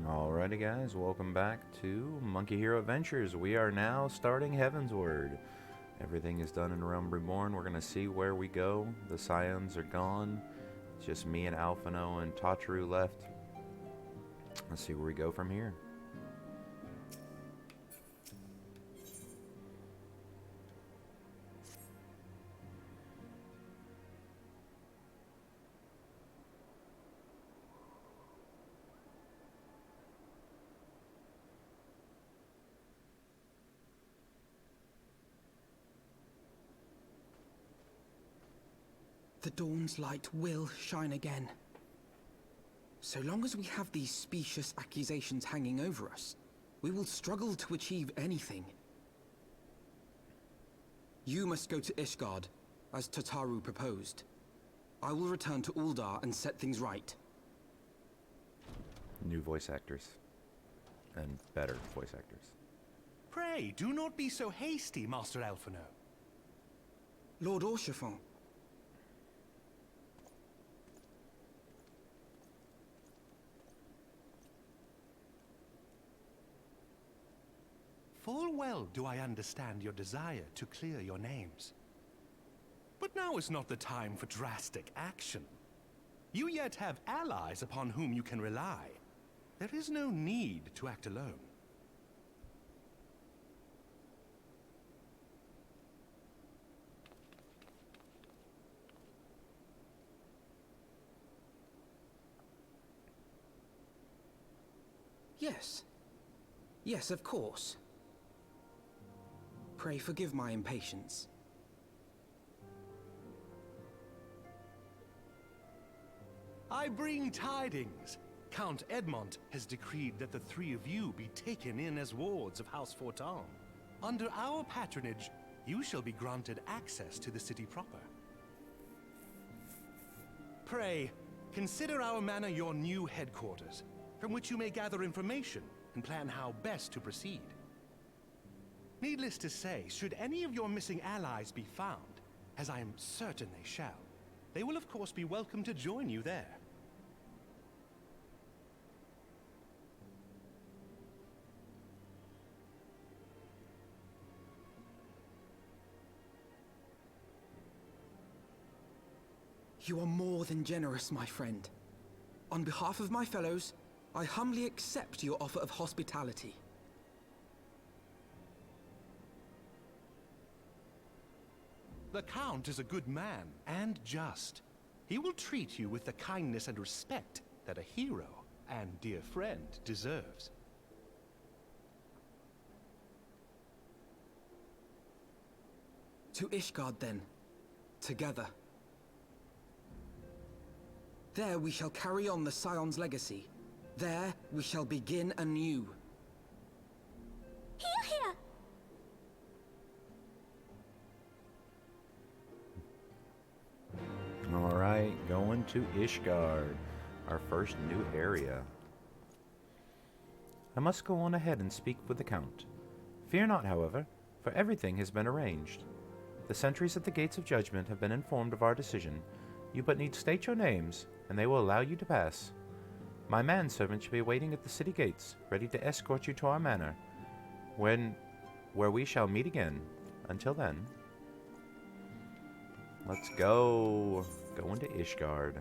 Alrighty guys, welcome back to Monkey Hero Adventures. We are now starting Heavenward. Everything is done in Realm Reborn. We're going to see where we go. The Scions are gone. It's just me and Alphino and Tataru left. Let's see where we go from here. The dawn's light will shine again. So long as we have these specious accusations hanging over us, we will struggle to achieve anything. You must go to Ishgard, as Tataru proposed. I will return to Uldar and set things right. New voice actors. And better voice actors. Pray, do not be so hasty, Master Alphino. Lord Orchiffon. Full well do I understand your desire to clear your names. But now is not the time for drastic action. You yet have allies upon whom you can rely. There is no need to act alone. Yes. Yes, of course. Pray forgive my impatience. I bring tidings. Count Edmond has decreed that the three of you be taken in as wards of House Fortemps. Under our patronage, you shall be granted access to the city proper. Pray, consider our manor your new headquarters, from which you may gather information and plan how best to proceed. Needless to say, should any of your missing allies be found, as I am certain they shall, they will of course be welcome to join you there. You are more than generous, my friend. On behalf of my fellows, I humbly accept your offer of hospitality. The Count is a good man, and just. He will treat you with the kindness and respect that a hero and dear friend deserves. To Ishgard, then. Together. There we shall carry on the Scion's legacy. There we shall begin anew. Here, here! Alright, going to Ishgard, our first new area. I must go on ahead and speak with the Count. Fear not, however, for everything has been arranged. The sentries at the gates of judgment have been informed of our decision. You but need state your names, and they will allow you to pass. My manservant shall be waiting at the city gates, ready to escort you to our manor, where we shall meet again. Until then, let's go. Going to Ishgard.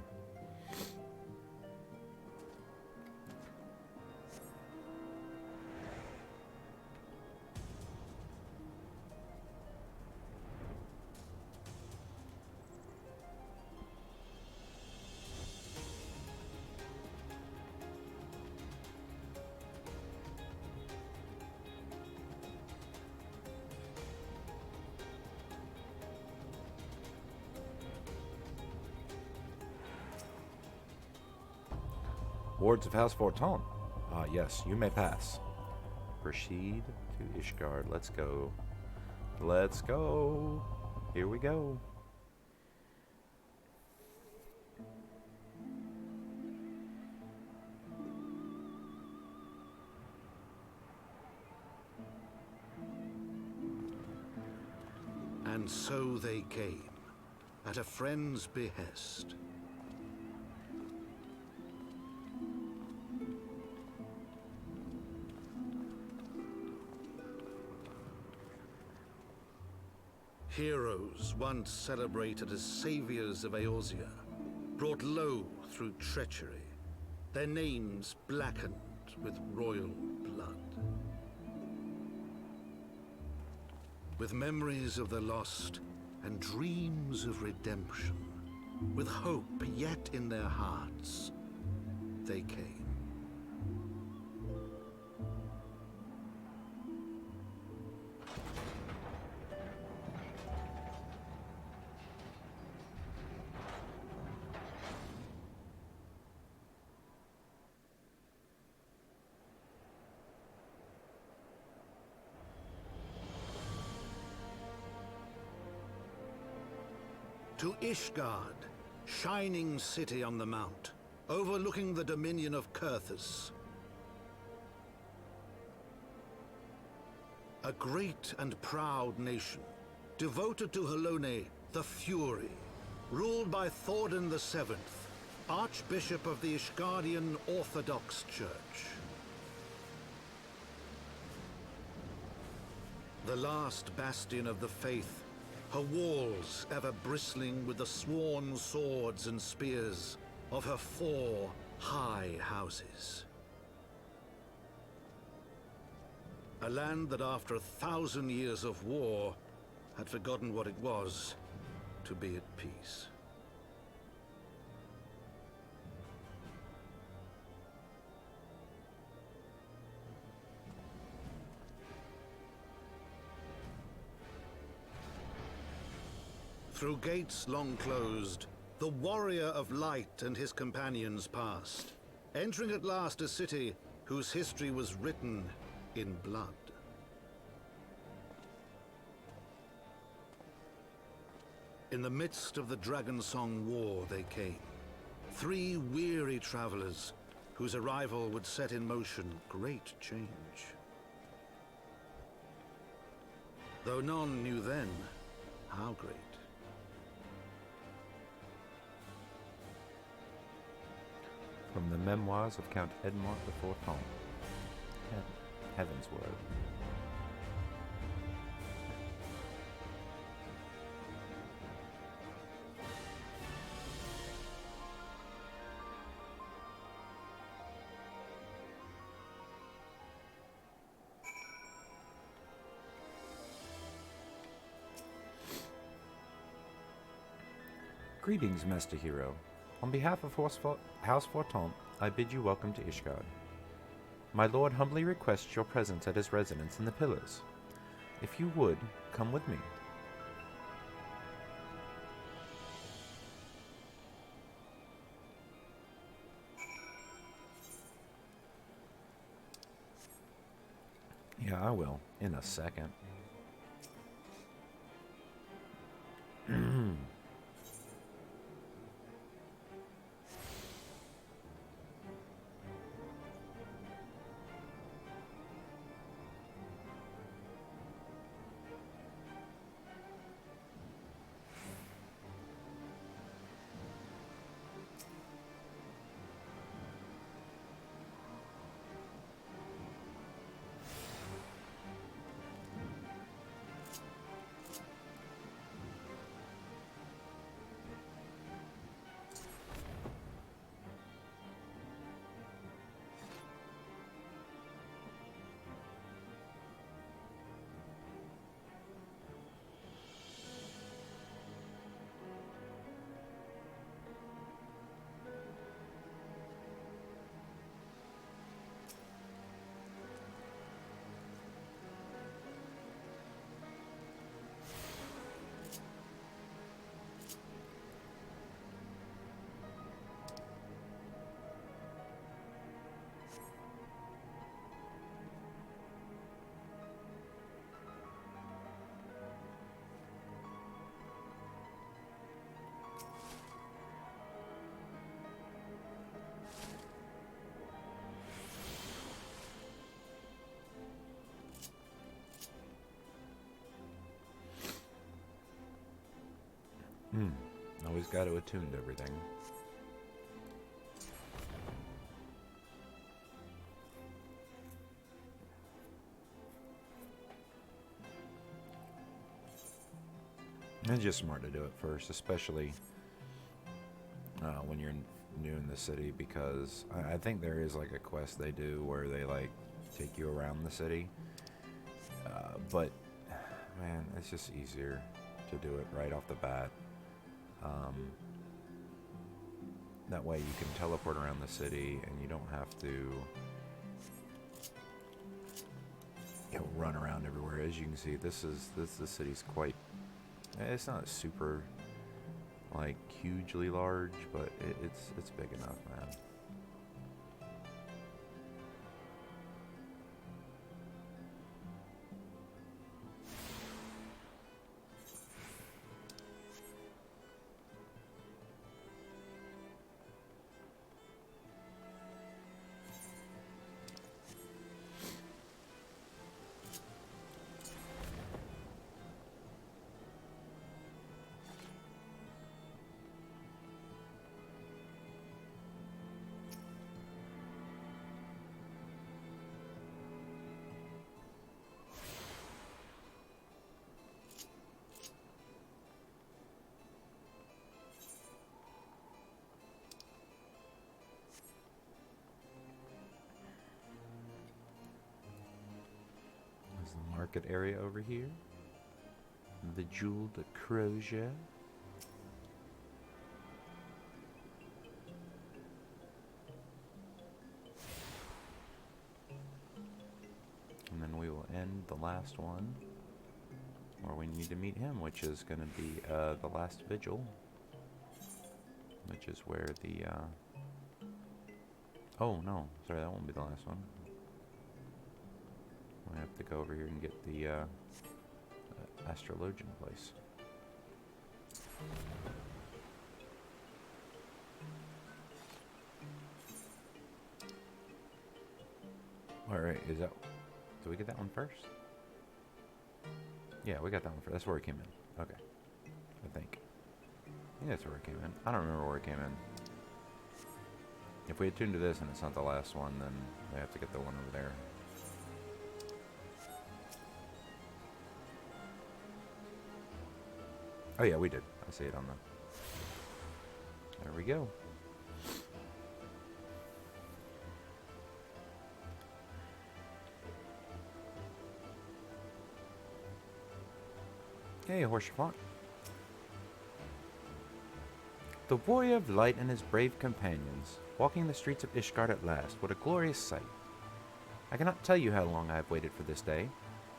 Wards of House Fortemps. Ah, yes, you may pass. Proceed to Ishgard. Let's go. Let's go. Here we go. And so they came, at a friend's behest. Heroes once celebrated as saviors of Eorzea, brought low through treachery, their names blackened with royal blood. With memories of the lost and dreams of redemption, with hope yet in their hearts, they came. To Ishgard, shining city on the mount, overlooking the dominion of Kurthus. A great and proud nation, devoted to Halone, the Fury, ruled by Thordan VII, Archbishop of the Ishgardian Orthodox Church. The last bastion of the faith, her walls ever bristling with the sworn swords and spears of her 4 high houses. A land that after 1,000 years of war had forgotten what it was to be at peace. Through gates long closed, the warrior of light and his companions passed, entering at last a city whose history was written in blood. In the midst of the Dragonsong War they came, 3 weary travelers whose arrival would set in motion great change. Though none knew then how great. From the Memoirs of Count Edmond de Fortemps. Heavenward. Greetings, Master Hero. On behalf of House Fortemps, I bid you welcome to Ishgard. My lord humbly requests your presence at his residence in the Pillars. If you would, come with me. Yeah, I will, in a second. Always got to attune to everything. It's just smart to do it first, especially when you're new in the city, because I think there is like a quest they do where they like take you around the city. But man, it's just easier to do it right off the bat. That way you can teleport around the city and you don't have to, you know, run around everywhere. As you can see, the city's quite, it's not super like hugely large, but it's big enough, man. Market area over here. The jeweled crozier. And then we will end the last one where we need to meet him, which is going to be the last vigil, which is where the oh no, sorry, that won't be the last one. I have to go over here and get the astrologian place. Alright, is that... Did we get that one first? Yeah, we got that one first. That's where it came in. Okay. I think that's where it came in. I don't remember where it came in. If we attune to this and it's not the last one, then we have to get the one over there. Oh yeah, we did. I see it on the... There we go. Hey, Horsefont. The warrior of light and his brave companions, walking the streets of Ishgard at last. What a glorious sight. I cannot tell you how long I have waited for this day.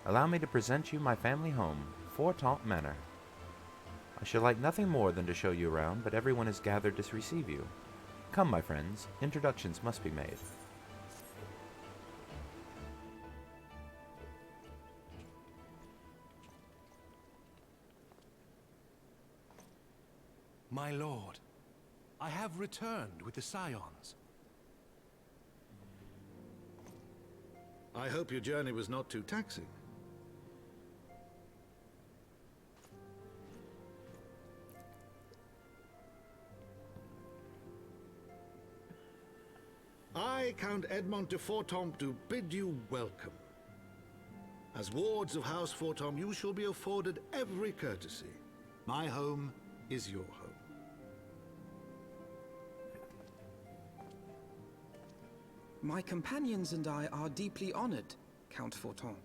Allow me to present you my family home, Fortemps Manor. I should like nothing more than to show you around, but everyone is gathered to receive you. Come, my friends, introductions must be made. My lord, I have returned with the Scions. I hope your journey was not too taxing. I, Count Edmond de Fortemps, do bid you welcome. As wards of House Fortemps, you shall be afforded every courtesy. My home is your home. My companions and I are deeply honored, Count Fortemps.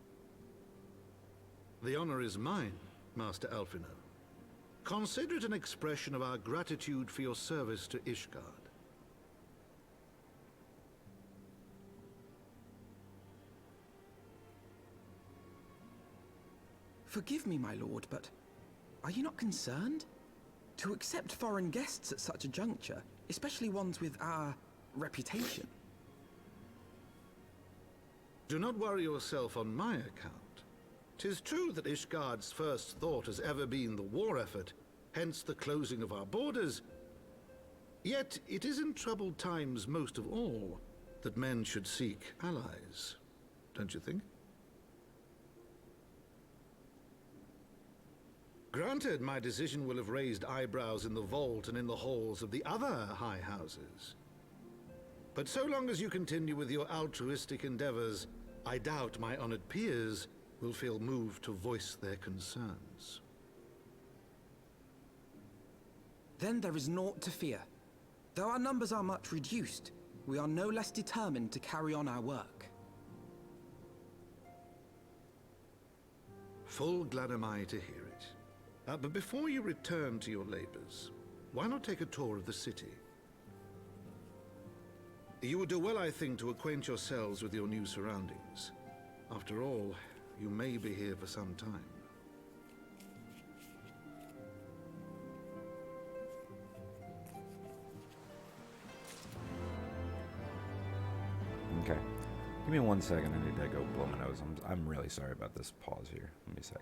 The honor is mine, Master Alphino. Consider it an expression of our gratitude for your service to Ishgard. Forgive me, my lord, but are you not concerned? To accept foreign guests at such a juncture, especially ones with our reputation. Do not worry yourself on my account. 'Tis true that Ishgard's first thought has ever been the war effort, hence the closing of our borders. Yet it is in troubled times most of all that men should seek allies, don't you think? Granted, my decision will have raised eyebrows in the vault and in the halls of the other high houses. But so long as you continue with your altruistic endeavors, I doubt my honored peers will feel moved to voice their concerns. Then there is naught to fear. Though our numbers are much reduced, we are no less determined to carry on our work. Full glad am I to hear it. But before you return to your labors, why not take a tour of the city? You would do well, I think, to acquaint yourselves with your new surroundings. After all, you may be here for some time. Okay. Give me 1 second. I need to go blow my nose. I'm really sorry about this pause here. Let me a sec.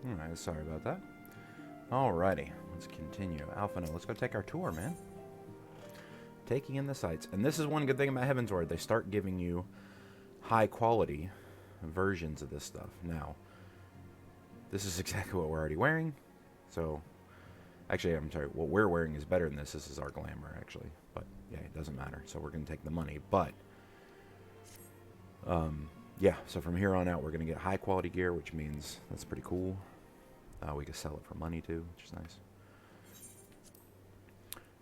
Alright, sorry about that. Alrighty, let's continue. Alphino, let's go take our tour, man. Taking in the sights. And this is one good thing about Heavenward. They start giving you high quality versions of this stuff. Now, this is exactly what we're already wearing. So, actually, I'm sorry, what we're wearing is better than this. This is our glamour, actually. But, yeah, it doesn't matter. So we're going to take the money. But, yeah, so from here on out, we're going to get high quality gear, which means that's pretty cool. We can sell it for money, too, which is nice.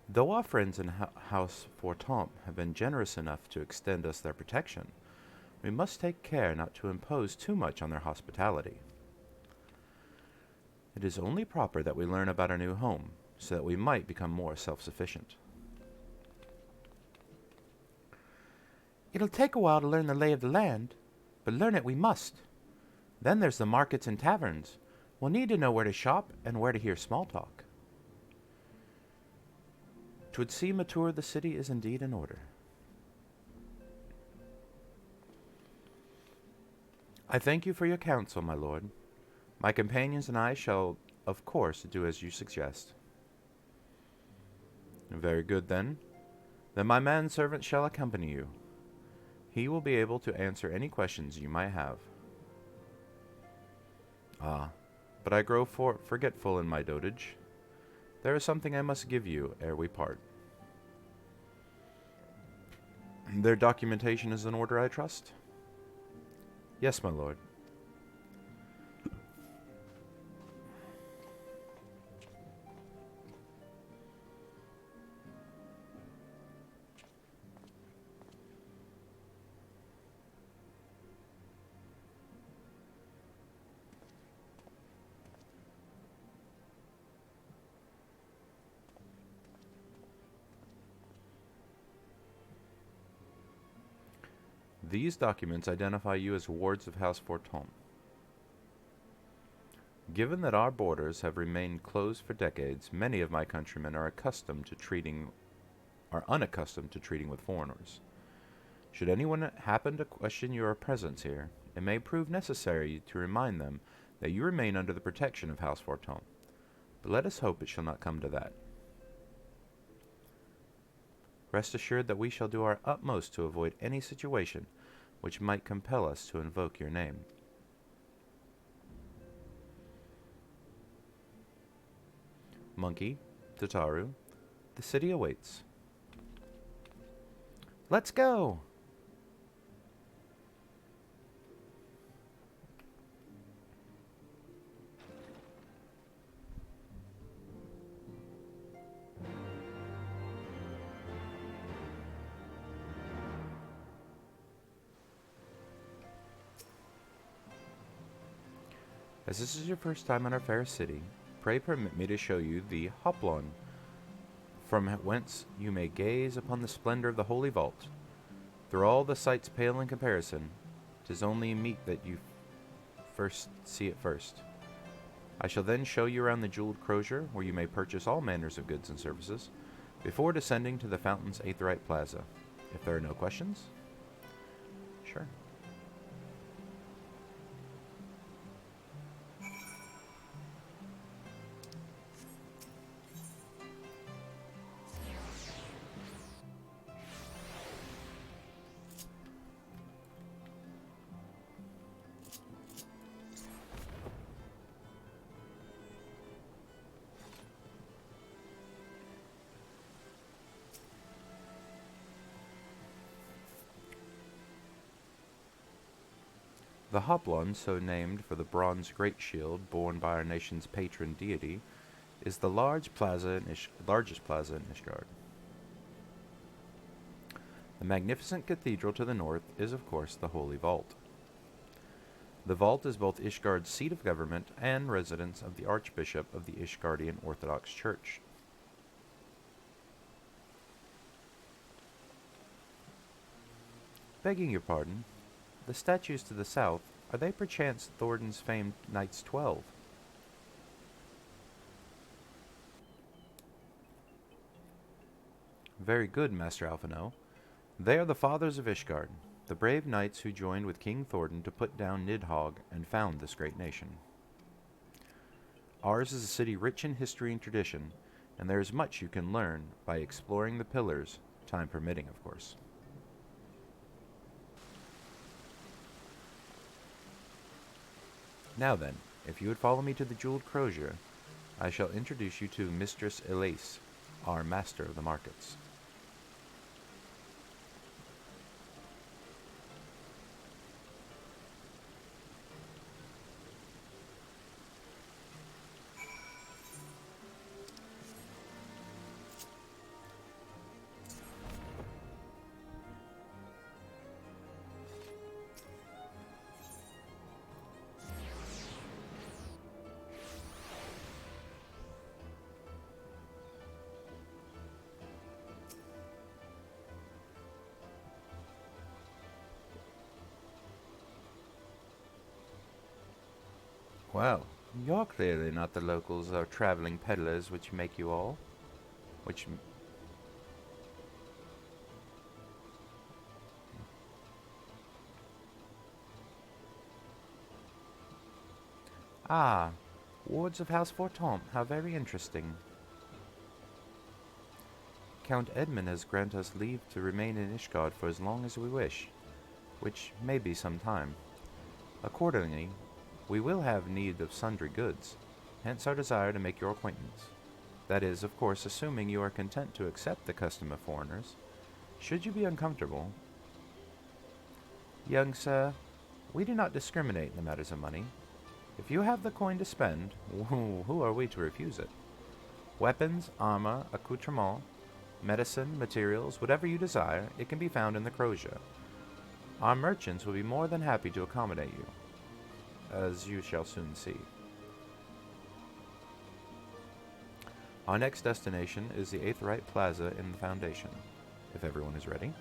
Though our friends in House Fortemps have been generous enough to extend us their protection, we must take care not to impose too much on their hospitality. It is only proper that we learn about our new home, so that we might become more self-sufficient. It'll take a while to learn the lay of the land, but learn it we must. Then there's the markets and taverns. We'll need to know where to shop and where to hear small talk. 'Twould seem a tour of the city is indeed in order. I thank you for your counsel, my lord. My companions and I shall, of course, do as you suggest. Very good, then. Then my manservant shall accompany you. He will be able to answer any questions you might have. Ah, but I grow forgetful in my dotage. There is something I must give you ere we part. Their documentation is in order, I trust? Yes, my lord. These documents identify you as wards of House Fortemps. Given that our borders have remained closed for decades, many of my countrymen are unaccustomed to treating with foreigners. Should anyone happen to question your presence here, it may prove necessary to remind them that you remain under the protection of House Fortemps. But let us hope it shall not come to that. Rest assured that we shall do our utmost to avoid any situation which might compel us to invoke your name. Monkey, Tataru, the city awaits. Let's go! As this is your first time in our fair city, pray permit me to show you the Hoplon, from whence you may gaze upon the splendor of the Holy Vault. Through all the sights pale in comparison, 'tis only meet that you first see it first. I shall then show you around the jeweled crozier, where you may purchase all manners of goods and services, before descending to the Fountain's Artoirel Plaza. If there are no questions? Sure. The Hoplon, so named for the bronze great shield borne by our nation's patron deity, is the largest plaza in Ishgard. The magnificent cathedral to the north is, of course, the Holy Vault. The vault is both Ishgard's seat of government and residence of the Archbishop of the Ishgardian Orthodox Church. Begging your pardon, the statues to the south, are they perchance Thornton's famed Knights 12? Very good, Master Alphino. They are the fathers of Ishgard, the brave knights who joined with King Thornton to put down Nidhogg and found this great nation. Ours is a city rich in history and tradition, and there is much you can learn by exploring the pillars, time permitting, of course. Now then, if you would follow me to the jeweled crozier, I shall introduce you to Mistress Elise, our master of the markets. Well, you're clearly not the locals or traveling peddlers which make you all. Ah, wards of House Fortemps, how very interesting. Count Edmund has granted us leave to remain in Ishgard for as long as we wish, which may be some time. Accordingly, we will have need of sundry goods, hence our desire to make your acquaintance. That is, of course, assuming you are content to accept the custom of foreigners. Should you be uncomfortable, young sir, we do not discriminate in the matters of money. If you have the coin to spend, who are we to refuse it? Weapons, armor, accoutrements, medicine, materials, whatever you desire, it can be found in the crozier. Our merchants will be more than happy to accommodate you, as you shall soon see. Our next destination is the Artoirel Plaza in the Foundation, if everyone is ready.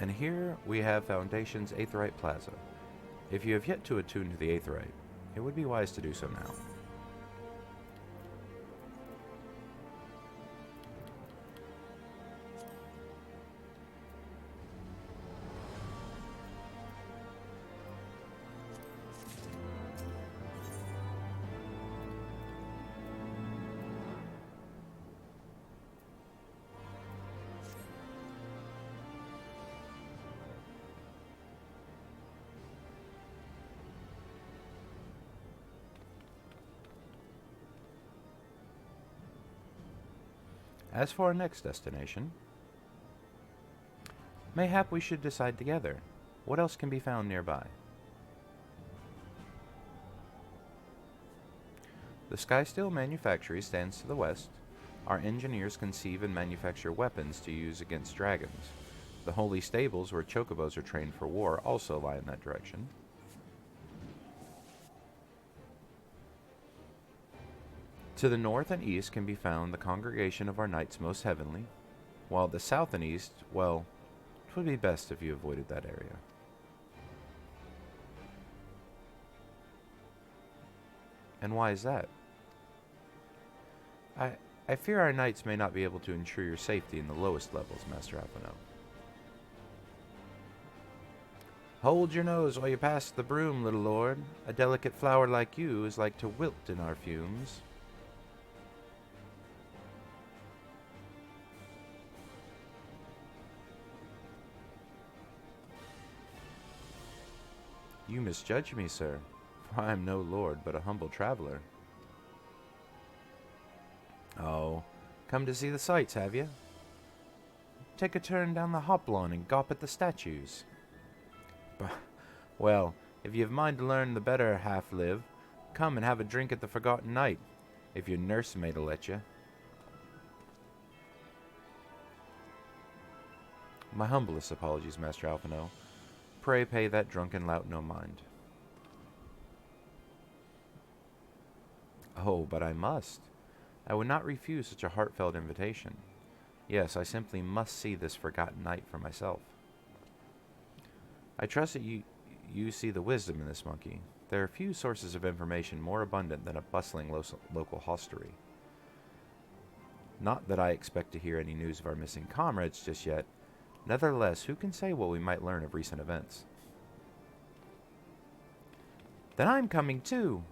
And here we have Foundation's Aetheryte Plaza. If you have yet to attune to the Aetheryte, it would be wise to do so now. As for our next destination, mayhap we should decide together. What else can be found nearby? The Skysteel Manufactory stands to the west. Our engineers conceive and manufacture weapons to use against dragons. The Holy Stables, where chocobos are trained for war, also lie in that direction. To the north and east can be found the congregation of our knights most heavenly, while the south and east, well, it would be best if you avoided that area. And why is that? I fear our knights may not be able to ensure your safety in the lowest levels, Master Alphino. Hold your nose while you pass the broom, little lord. A delicate flower like you is like to wilt in our fumes. You misjudge me, sir, for I am no lord, but a humble traveler. Oh, come to see the sights, have you? Take a turn down the hop lawn and gawp at the statues. Well, if you've mind to learn the better half live, come and have a drink at the Forgotten Knight, if your nursemaid'll let you. My humblest apologies, Master Alphino. Pray pay that drunken lout no mind. Oh, but I must. I would not refuse such a heartfelt invitation. Yes, I simply must see this Forgotten Knight for myself. I trust that you see the wisdom in this monkey. There are few sources of information more abundant than a bustling local hostelry. Not that I expect to hear any news of our missing comrades just yet. Nevertheless, who can say what we might learn of recent events? Then I'm coming too.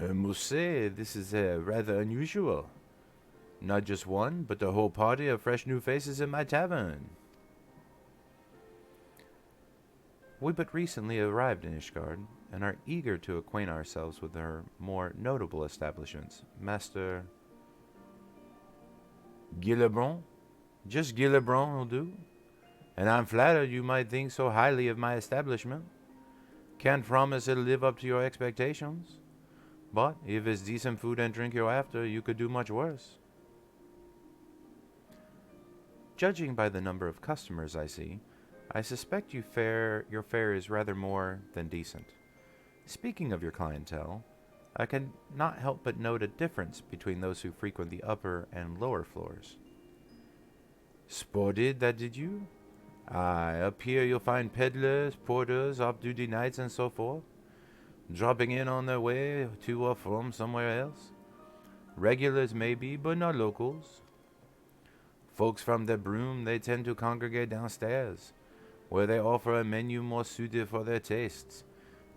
I must say, this is rather unusual. Not just one, but a whole party of fresh new faces in my tavern. We but recently arrived in Ishgard, and are eager to acquaint ourselves with her more notable establishments. Master Guilebron? Just Guilebron will do. And I'm flattered you might think so highly of my establishment. Can't promise it'll live up to your expectations. But if it's decent food and drink you're after, you could do much worse. Judging by the number of customers I see, I suspect your fare is rather more than decent. Speaking of your clientele, I can not help but note a difference between those who frequent the upper and lower floors. Spotted that, did you? Aye, up here you'll find peddlers, porters, off-duty knights, and so forth, dropping in on their way to or from somewhere else. Regulars maybe, but not locals. Folks from the broom, they tend to congregate downstairs, where they offer a menu more suited for their tastes.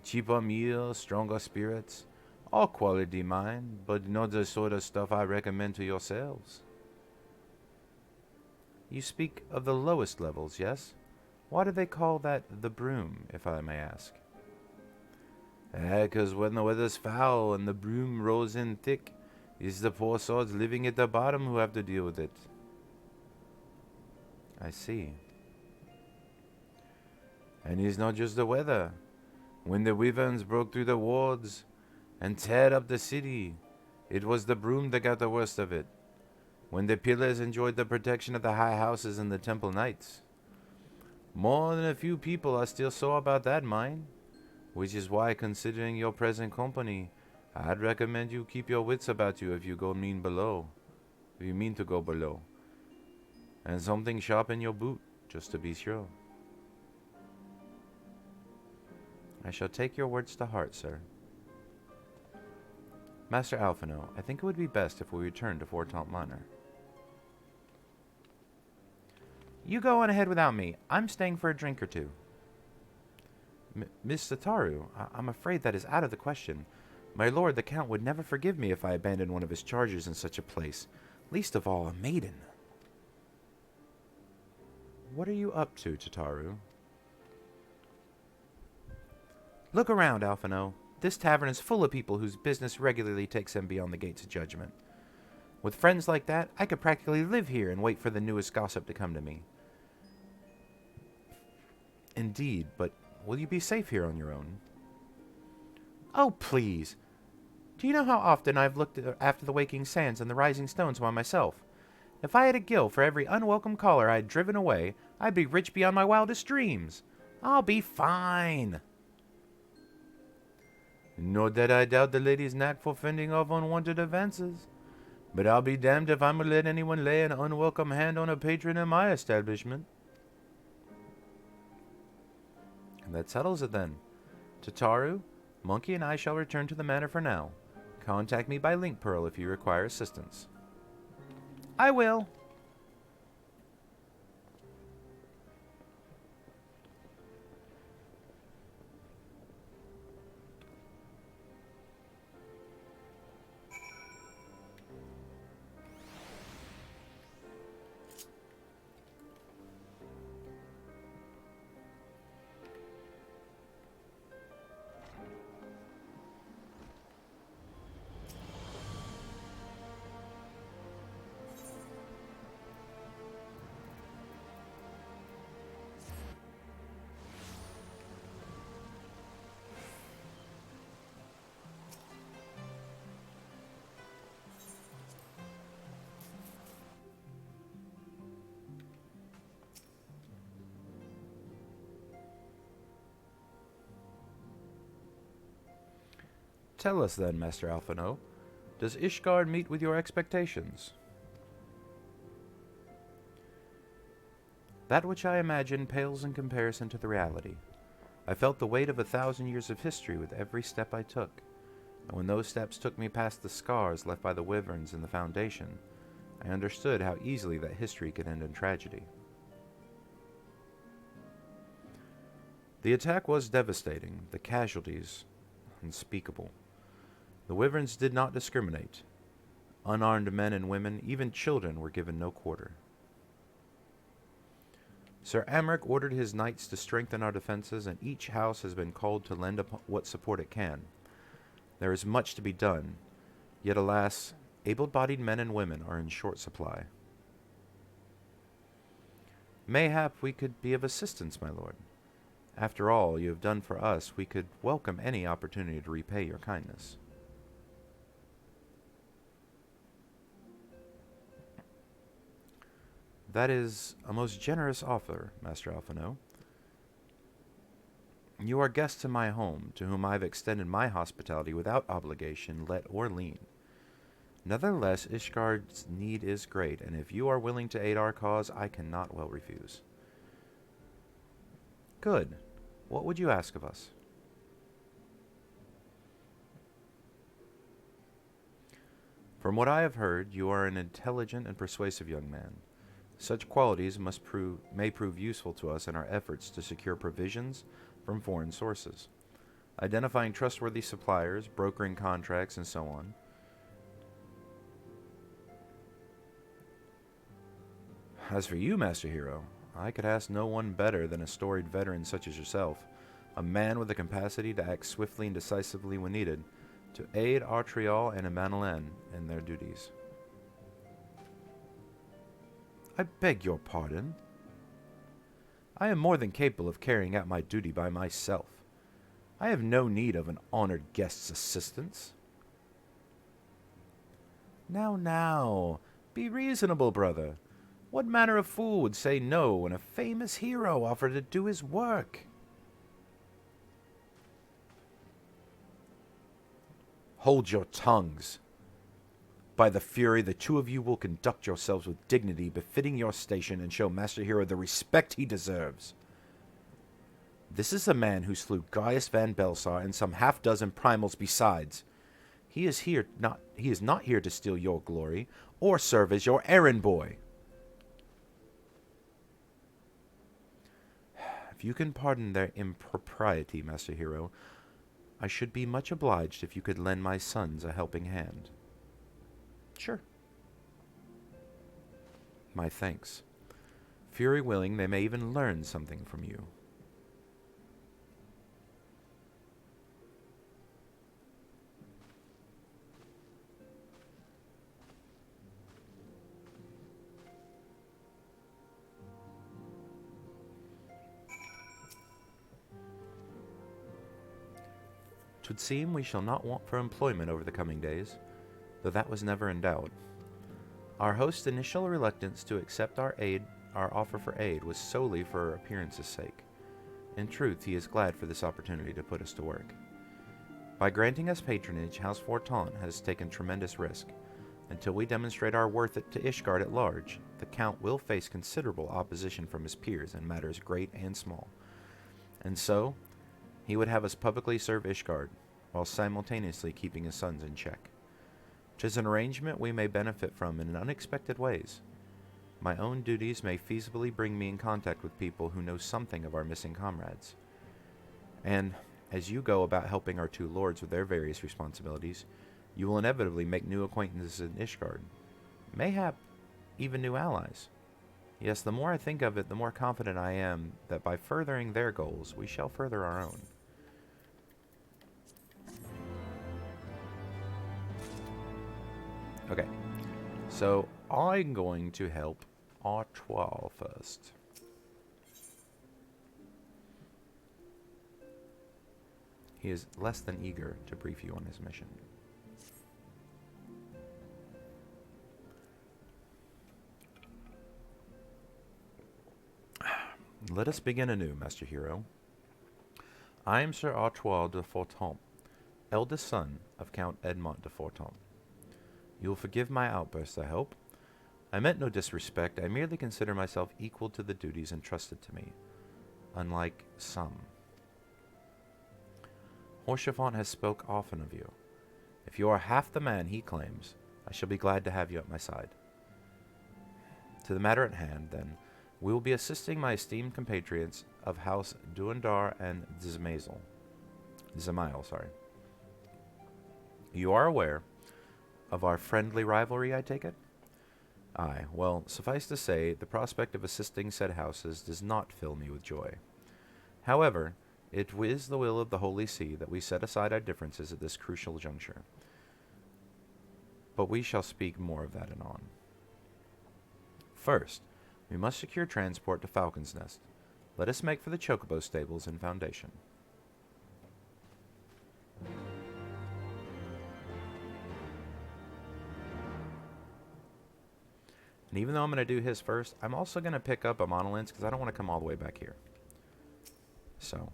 Cheaper meals, stronger spirits, all quality mind, but not the sort of stuff I recommend to yourselves. You speak of the lowest levels, yes? Why do they call that the broom, if I may ask? 'Cause when the weather's foul and the broom rolls in thick, it's the poor swords living at the bottom who have to deal with it. I see. And it's not just the weather. When the wyverns broke through the wards and teared up the city, it was the broom that got the worst of it. When the pillars enjoyed the protection of the high houses and the temple knights. More than a few people are still sore about that, mind. Which is why, considering your present company, I'd recommend you keep your wits about you if you mean to go below. And something sharp in your boot, just to be sure. I shall take your words to heart, sir. Master Alphino, I think it would be best if we return to Fortemps Manor. You go on ahead without me. I'm staying for a drink or two. Miss Sataru, I'm afraid that is out of the question. My lord, the Count, would never forgive me if I abandoned one of his charges in such a place. Least of all, a maiden. What are you up to, Tataru? Look around, Alphino. This tavern is full of people whose business regularly takes them beyond the gates of judgment. With friends like that, I could practically live here and wait for the newest gossip to come to me. Indeed, but will you be safe here on your own? Oh, please. Do you know how often I've looked after the waking sands and the rising stones by myself? If I had a gill for every unwelcome caller I had driven away, I'd be rich beyond my wildest dreams. I'll be fine. Not that I doubt the lady's knack for fending off unwanted advances, but I'll be damned if I'm going to let anyone lay an unwelcome hand on a patron in my establishment. And that settles it then. Tataru, Monkey and I shall return to the manor for now. Contact me by link pearl if you require assistance. I will. Tell us then, Master Alphino, does Ishgard meet with your expectations? That which I imagine pales in comparison to the reality. I felt the weight of 1,000 years of history with every step I took, and when those steps took me past the scars left by the wyverns in the foundation, I understood how easily that history could end in tragedy. The attack was devastating, the casualties unspeakable. The wyverns did not discriminate. Unarmed men and women, even children, were given no quarter. Sir Amric ordered his knights to strengthen our defenses, and each house has been called to lend what support it can. There is much to be done, yet alas, able-bodied men and women are in short supply. Mayhap we could be of assistance, my lord. After all you have done for us, we could welcome any opportunity to repay your kindness. That is a most generous offer, Master Alphino. You are guests in my home, to whom I have extended my hospitality without obligation, let or lien. Nevertheless, Ishgard's need is great, and if you are willing to aid our cause, I cannot well refuse. Good. What would you ask of us? From what I have heard, you are an intelligent and persuasive young man. Such qualities may prove useful to us in our efforts to secure provisions from foreign sources, identifying trustworthy suppliers, brokering contracts, and so on. As for you, Master Hero, I could ask no one better than a storied veteran such as yourself, a man with the capacity to act swiftly and decisively when needed, to aid Artoirel and Emmanuel in their duties. I beg your pardon. I am more than capable of carrying out my duty by myself. I have no need of an honored guest's assistance. Now, be reasonable, brother. What manner of fool would say no when a famous hero offered to do his work? Hold your tongues. By the Fury, the two of you will conduct yourselves with dignity befitting your station and show Master Hero the respect he deserves. This is a man who slew Gaius Van Belsar and some half-dozen primals besides. He is not here to steal your glory or serve as your errand boy. If you can pardon their impropriety, Master Hero, I should be much obliged if you could lend my sons a helping hand. Sure. My thanks. Fury willing, they may even learn something from you. "'Twould seem we shall not want for employment over the coming days, though that was never in doubt. Our host's initial reluctance to accept our offer for aid was solely for appearance's sake. In truth, he is glad for this opportunity to put us to work. By granting us patronage, House Fortemps has taken tremendous risk. Until we demonstrate our worth to Ishgard at large, the Count will face considerable opposition from his peers in matters great and small. And so, he would have us publicly serve Ishgard, while simultaneously keeping his sons in check. 'Tis an arrangement we may benefit from in unexpected ways. My own duties may feasibly bring me in contact with people who know something of our missing comrades. And, as you go about helping our two lords with their various responsibilities, you will inevitably make new acquaintances in Ishgard. Mayhap even new allies. Yes, the more I think of it, the more confident I am that by furthering their goals, we shall further our own." Okay, so I'm going to help Artoirel first. He is less than eager to brief you on his mission. Let us begin anew, Master Hero. I am Sir Artoirel de Fortemps, eldest son of Count Edmond de Fortemps. You will forgive my outburst, I hope. I meant no disrespect. I merely consider myself equal to the duties entrusted to me, unlike some. Horsefant has spoke often of you. If you are half the man he claims, I shall be glad to have you at my side. To the matter at hand, then, we will be assisting my esteemed compatriots of House Duendar and Zemail. You are aware of our friendly rivalry, I take it? Aye, well, suffice to say, the prospect of assisting said houses does not fill me with joy. However, it is the will of the Holy See that we set aside our differences at this crucial juncture. But we shall speak more of that anon. First, we must secure transport to Falcons Nest. Let us make for the Chocobo stables and foundation. And even though I'm going to do his first, I'm also going to pick up a monolens because I don't want to come all the way back here. So,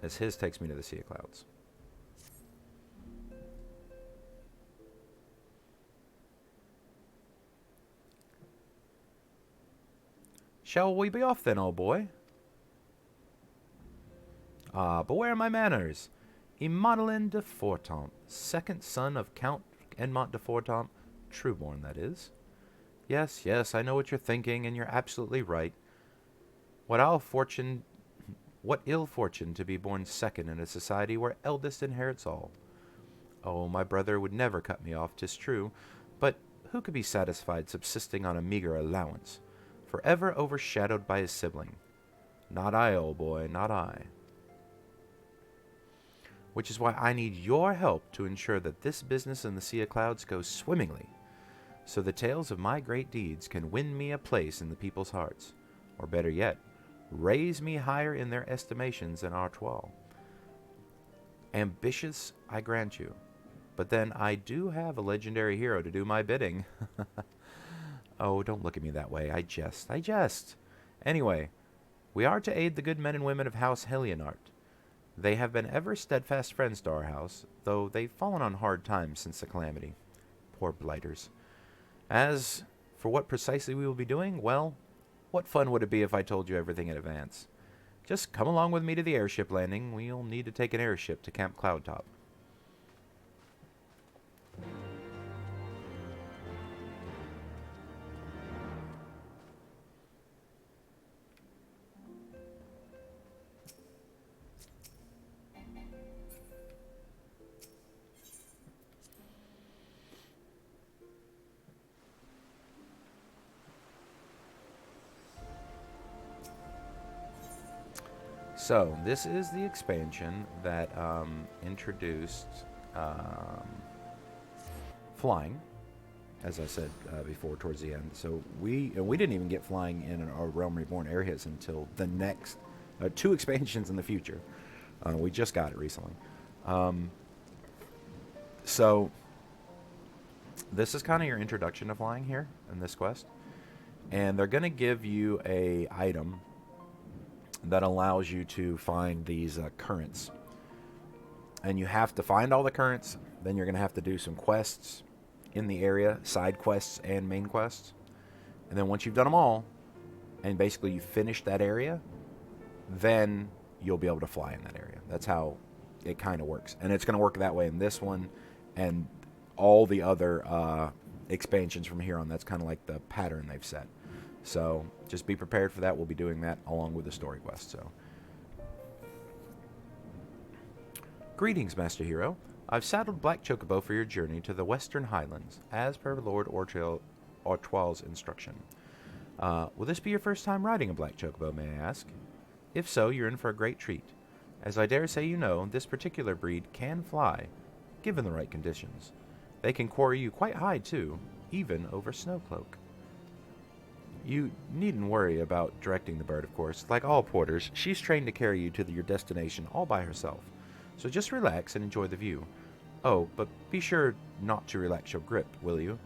as his takes me to the Sea of Clouds. Shall we be off then, old boy? Ah, but where are my manners? Emmanuel de Fortemps, second son of Count Edmond de Fortemps, trueborn, that is. Yes, yes, I know what you're thinking, and you're absolutely right. What ill fortune to be born second in a society where eldest inherits all. Oh, my brother would never cut me off, 'tis true, but who could be satisfied subsisting on a meager allowance, forever overshadowed by his sibling? Not I, old boy, not I. Which is why I need your help to ensure that this business in the Sea of Clouds goes swimmingly, so the tales of my great deeds can win me a place in the people's hearts, or better yet, raise me higher in their estimations than Artoirel. Ambitious, I grant you, but then I do have a legendary hero to do my bidding. Oh, don't look at me that way. I jest. Anyway, we are to aid the good men and women of House Helionart. They have been ever steadfast friends to our house, though they've fallen on hard times since the calamity. Poor blighters. As for what precisely we will be doing, well, what fun would it be if I told you everything in advance? Just come along with me to the airship landing. We'll need to take an airship to Camp Cloudtop. So, this is the expansion that introduced flying, as I said before, towards the end. So we didn't even get flying in our Realm Reborn areas until the next 2 expansions in the future. We just got it recently. So this is kind of your introduction to flying here in this quest, and they're going to give you a item that allows you to find these currents. And you have to find all the currents. Then you're going to have to do some quests in the area, side quests and main quests. And then once you've done them all, and basically you finish that area, then you'll be able to fly in that area. That's how it kind of works. And it's going to work that way in this one and all the other expansions from here on. That's kind of like the pattern they've set. So just be prepared for that. We'll be doing that along with the story quest. So, greetings, Master Hero. I've saddled Black Chocobo for your journey to the Western Highlands, as per Lord Artoirel's instruction. Will this be your first time riding a Black Chocobo, may I ask? If so, you're in for a great treat. As I dare say you know, this particular breed can fly, given the right conditions. They can quarry you quite high, too, even over Snowcloak. You needn't worry about directing the bird, of course. Like all porters, she's trained to carry you to your destination all by herself. So just relax and enjoy the view. Oh, but be sure not to relax your grip, will you?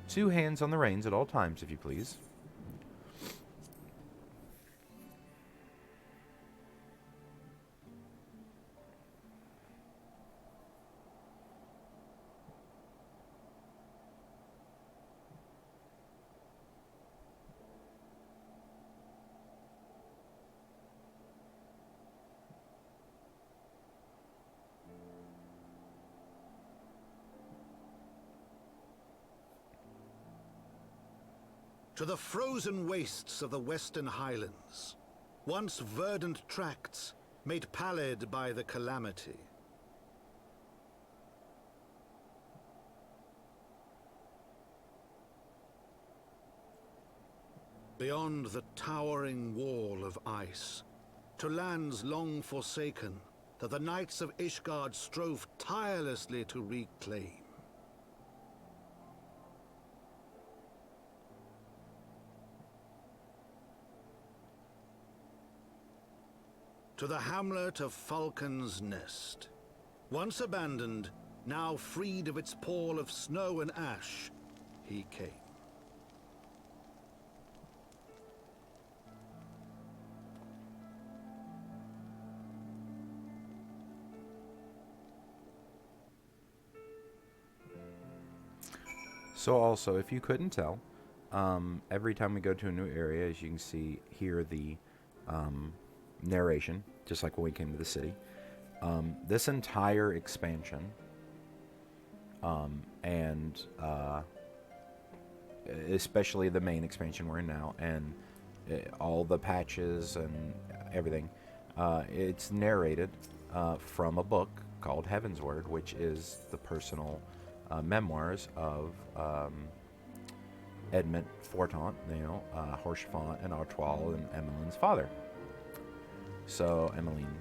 2 hands on the reins at all times, if you please. To the frozen wastes of the Western Highlands, once verdant tracts made pallid by the calamity. Beyond the towering wall of ice, to lands long forsaken that the knights of Ishgard strove tirelessly to reclaim. To the hamlet of Falcons Nest. Once abandoned, now freed of its pall of snow and ash, he came. So also, if you couldn't tell, every time we go to a new area, as you can see, hear the narration, just like when we came to the city. This entire expansion, and especially the main expansion we're in now, and all the patches and everything, it's narrated from a book called Heavenward, which is the personal memoirs of Edmund Fortemps, Horchefant and Artoirel and Emmeline's father. So Emmeline,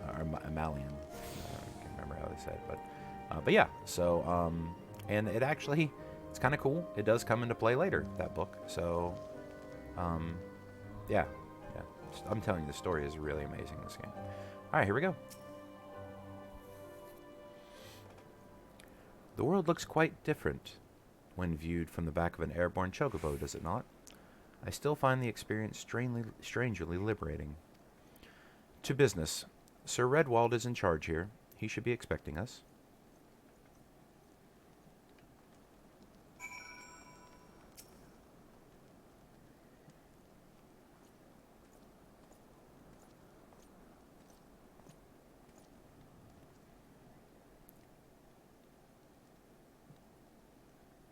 or Emalian, I can't remember how they said it, but yeah. So and it actually, it's kind of cool. It does come into play later, that book. So yeah. I'm telling you, the story is really amazing in this game. All right, here we go. The world looks quite different when viewed from the back of an airborne chocobo, does it not? I still find the experience strangely liberating. To business. Sir Redwald is in charge here. He should be expecting us.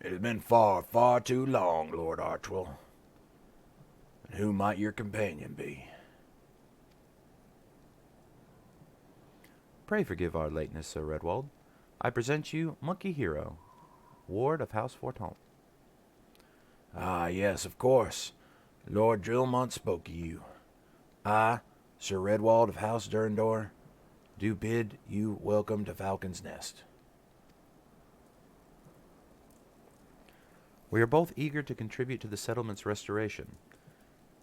It has been far, far too long, Lord Artoirel. And who might your companion be? Pray forgive our lateness, Sir Redwald. I present you Monkey Hero, Ward of House Fortemps. Ah, yes, of course. Lord Drillmont spoke of you. I, Sir Redwald of House Durndor, do bid you welcome to Falcons Nest. We are both eager to contribute to the settlement's restoration.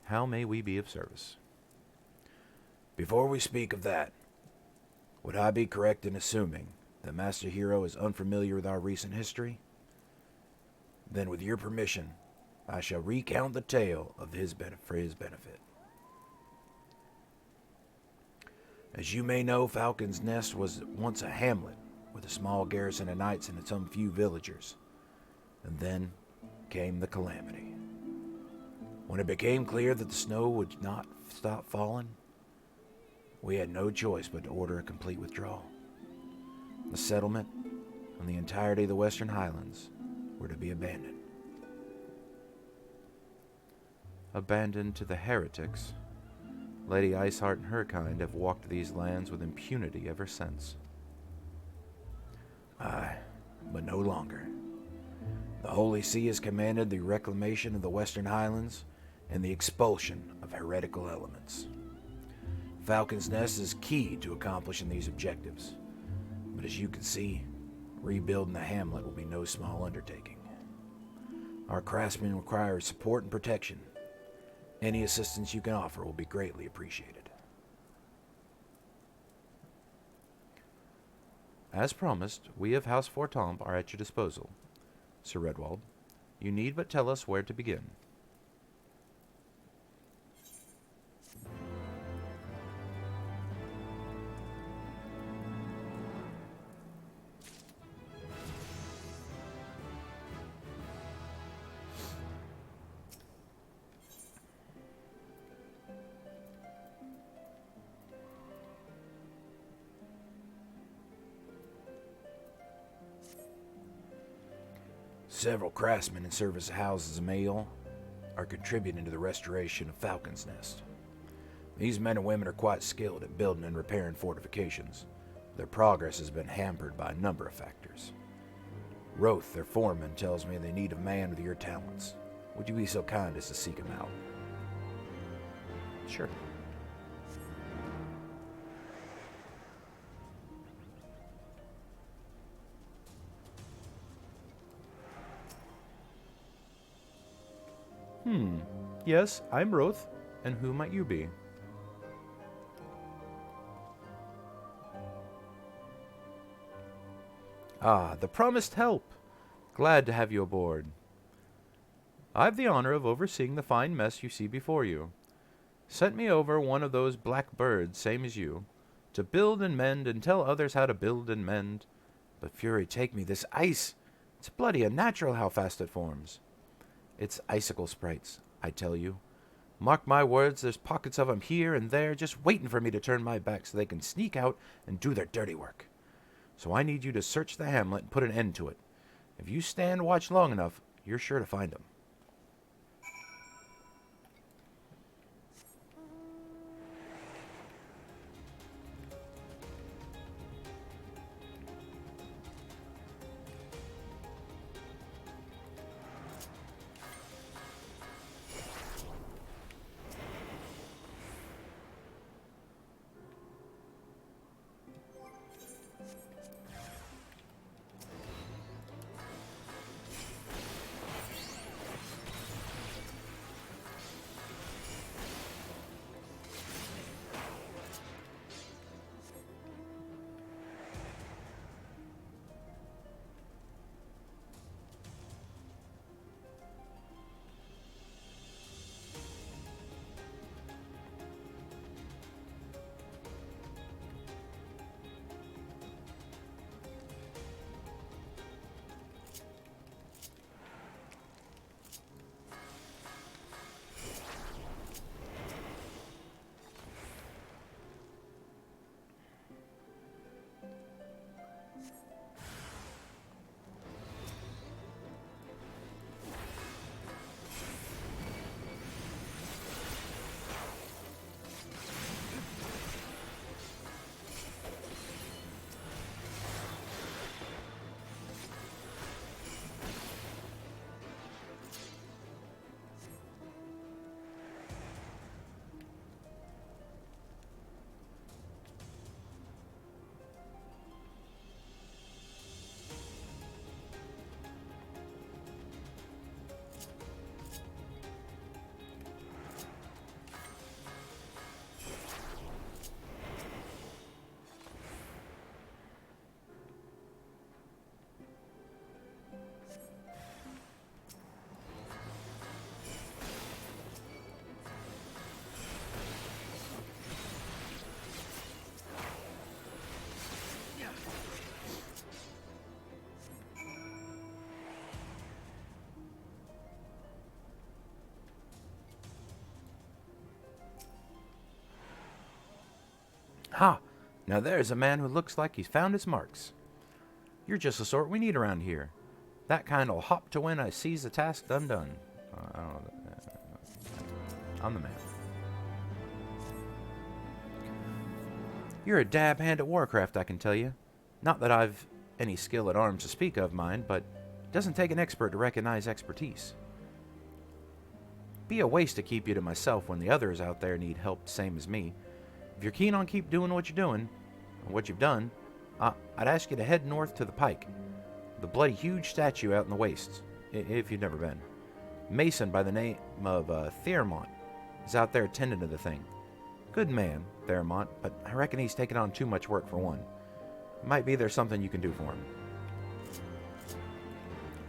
How may we be of service? Before we speak of that, would I be correct in assuming that Master Hero is unfamiliar with our recent history? Then, with your permission, I shall recount the tale of for his benefit. As you may know, Falcon's Nest was once a hamlet with a small garrison of knights and some few villagers. And then came the calamity. When it became clear that the snow would not stop falling, we had no choice but to order a complete withdrawal. The settlement and the entirety of the Western Highlands were to be abandoned. Abandoned to the heretics, Lady Iceheart and her kind have walked these lands with impunity ever since. Aye, but no longer. The Holy See has commanded the reclamation of the Western Highlands and the expulsion of heretical elements. Falcon's Nest is key to accomplishing these objectives, but as you can see, rebuilding the hamlet will be no small undertaking. Our craftsmen require support and protection. Any assistance you can offer will be greatly appreciated. As promised, we of House Fortemps are at your disposal. Sir Redwald, you need but tell us where to begin. Several craftsmen in service of houses of mail are contributing to the restoration of Falcon's Nest. These men and women are quite skilled at building and repairing fortifications. Their progress has been hampered by a number of factors. Roth, their foreman, tells me they need a man with your talents. Would you be so kind as to seek him out? Sure. Yes, I'm Roth, and who might you be? Ah, the promised help. Glad to have you aboard. I've the honor of overseeing the fine mess you see before you. Sent me over one of those black birds, same as you, to build and mend and tell others how to build and mend. But Fury, take me, this ice. It's bloody unnatural how fast it forms. It's icicle sprites, I tell you. Mark my words, there's pockets of 'em here and there just waiting for me to turn my back so they can sneak out and do their dirty work. So I need you to search the hamlet and put an end to it. If you stand watch long enough, you're sure to find 'em. Ha! Now there's a man who looks like he's found his marks. You're just the sort we need around here. That kind'll hop to when I sees the task done. I don't know. I'm the man. You're a dab hand at Warcraft, I can tell you. Not that I've any skill at arms to speak of, mind, but it doesn't take an expert to recognize expertise. Be a waste to keep you to myself when the others out there need help same as me. If you're keen on keep doing what you're doing, or what you've done, I'd ask you to head north to the Pike. The bloody huge statue out in the wastes, if you've never been. Mason by the name of Thiermont is out there attending to the thing. Good man, Thiermont, but I reckon he's taken on too much work for one. Might be there's something you can do for him.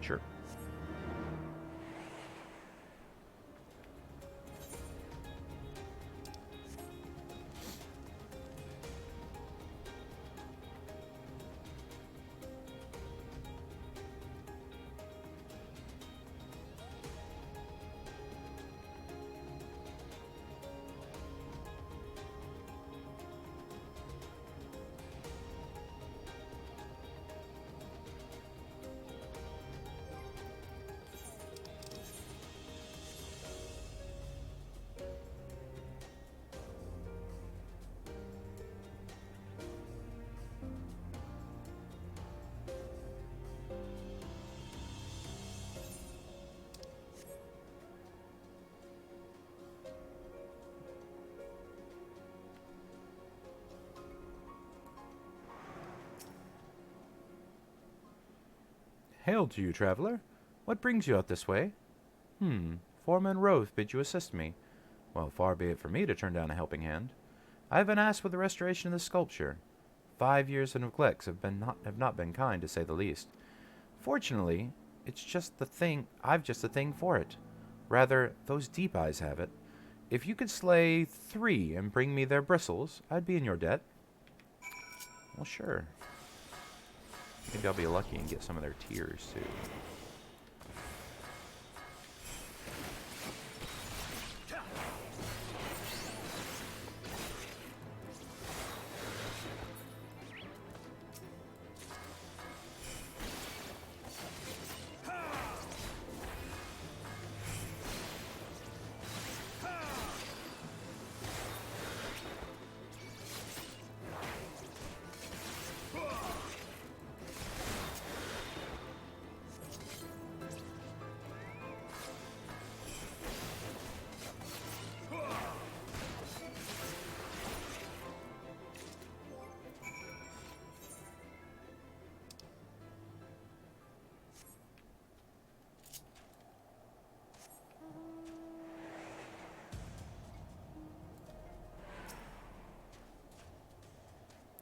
Sure. Hail to you, traveler. What brings you out this way? Foreman Rove bid you assist me. Well, far be it from me to turn down a helping hand. I have been asked for the restoration of the sculpture. 5 years of neglects have not been kind, to say the least. Fortunately, it's just the thing. I've just the thing for it. Rather, those deep eyes have it. If you could slay 3 and bring me their bristles, I'd be in your debt. Well, sure. Maybe I'll be lucky and get some of their tears, too.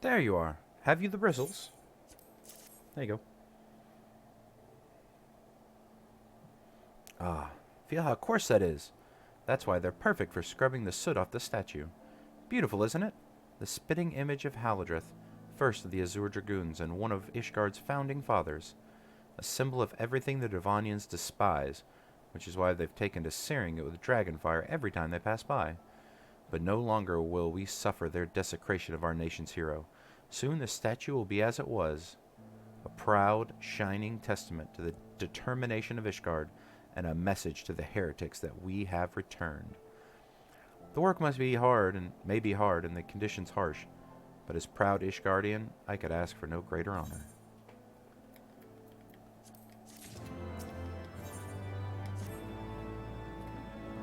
There you are. Have you the bristles? There you go. Ah, feel how coarse that is. That's why they're perfect for scrubbing the soot off the statue. Beautiful, isn't it? The spitting image of Haladrith, first of the Azure Dragoons and one of Ishgard's founding fathers. A symbol of everything the Devonians despise, which is why they've taken to searing it with dragonfire every time they pass by. But no longer will we suffer their desecration of our nation's hero. Soon the statue will be as it was, a proud, shining testament to the determination of Ishgard and a message to the heretics that we have returned. The work must be hard and may be hard and the conditions harsh, but as proud Ishgardian, I could ask for no greater honor.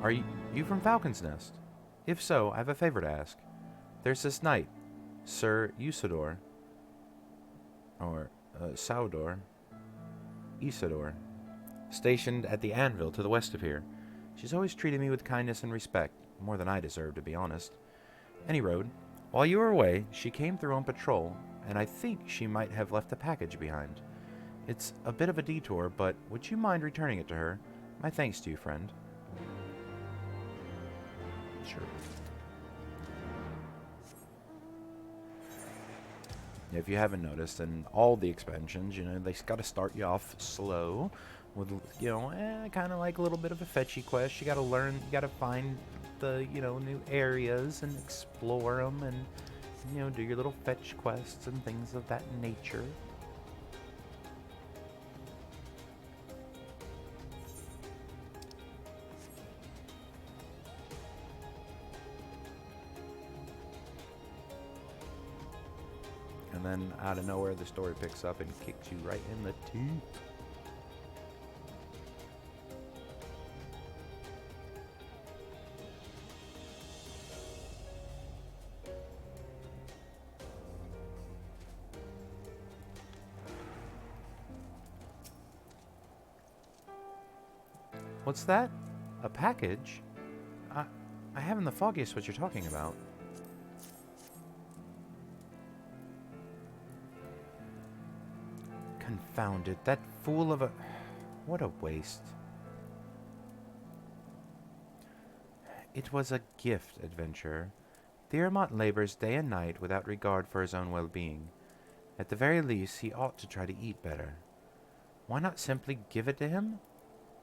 Are you from Falcons Nest? If so, I have a favor to ask. There's this knight, Sir Usador, or Isidore, stationed at the anvil to the west of here. She's always treated me with kindness and respect, more than I deserve, to be honest. Any road, while you were away, she came through on patrol, and I think she might have left a package behind. It's a bit of a detour, but would you mind returning it to her? My thanks to you, friend. Sure. If you haven't noticed, in all the expansions, you know, they got to start you off slow with, you know, kind of like a little bit of a fetchy quest. You got to learn, you got to find the, you know, new areas and explore them and, do your little fetch quests and things of that nature. And then out of nowhere, the story picks up and kicks you right in the teeth. What's that? A package? I haven't the foggiest what you're talking about. Confound it, that fool of a... What a waste. It was a gift, adventurer. Thearmont labors day and night without regard for his own well-being. At the very least, he ought to try to eat better. Why not simply give it to him?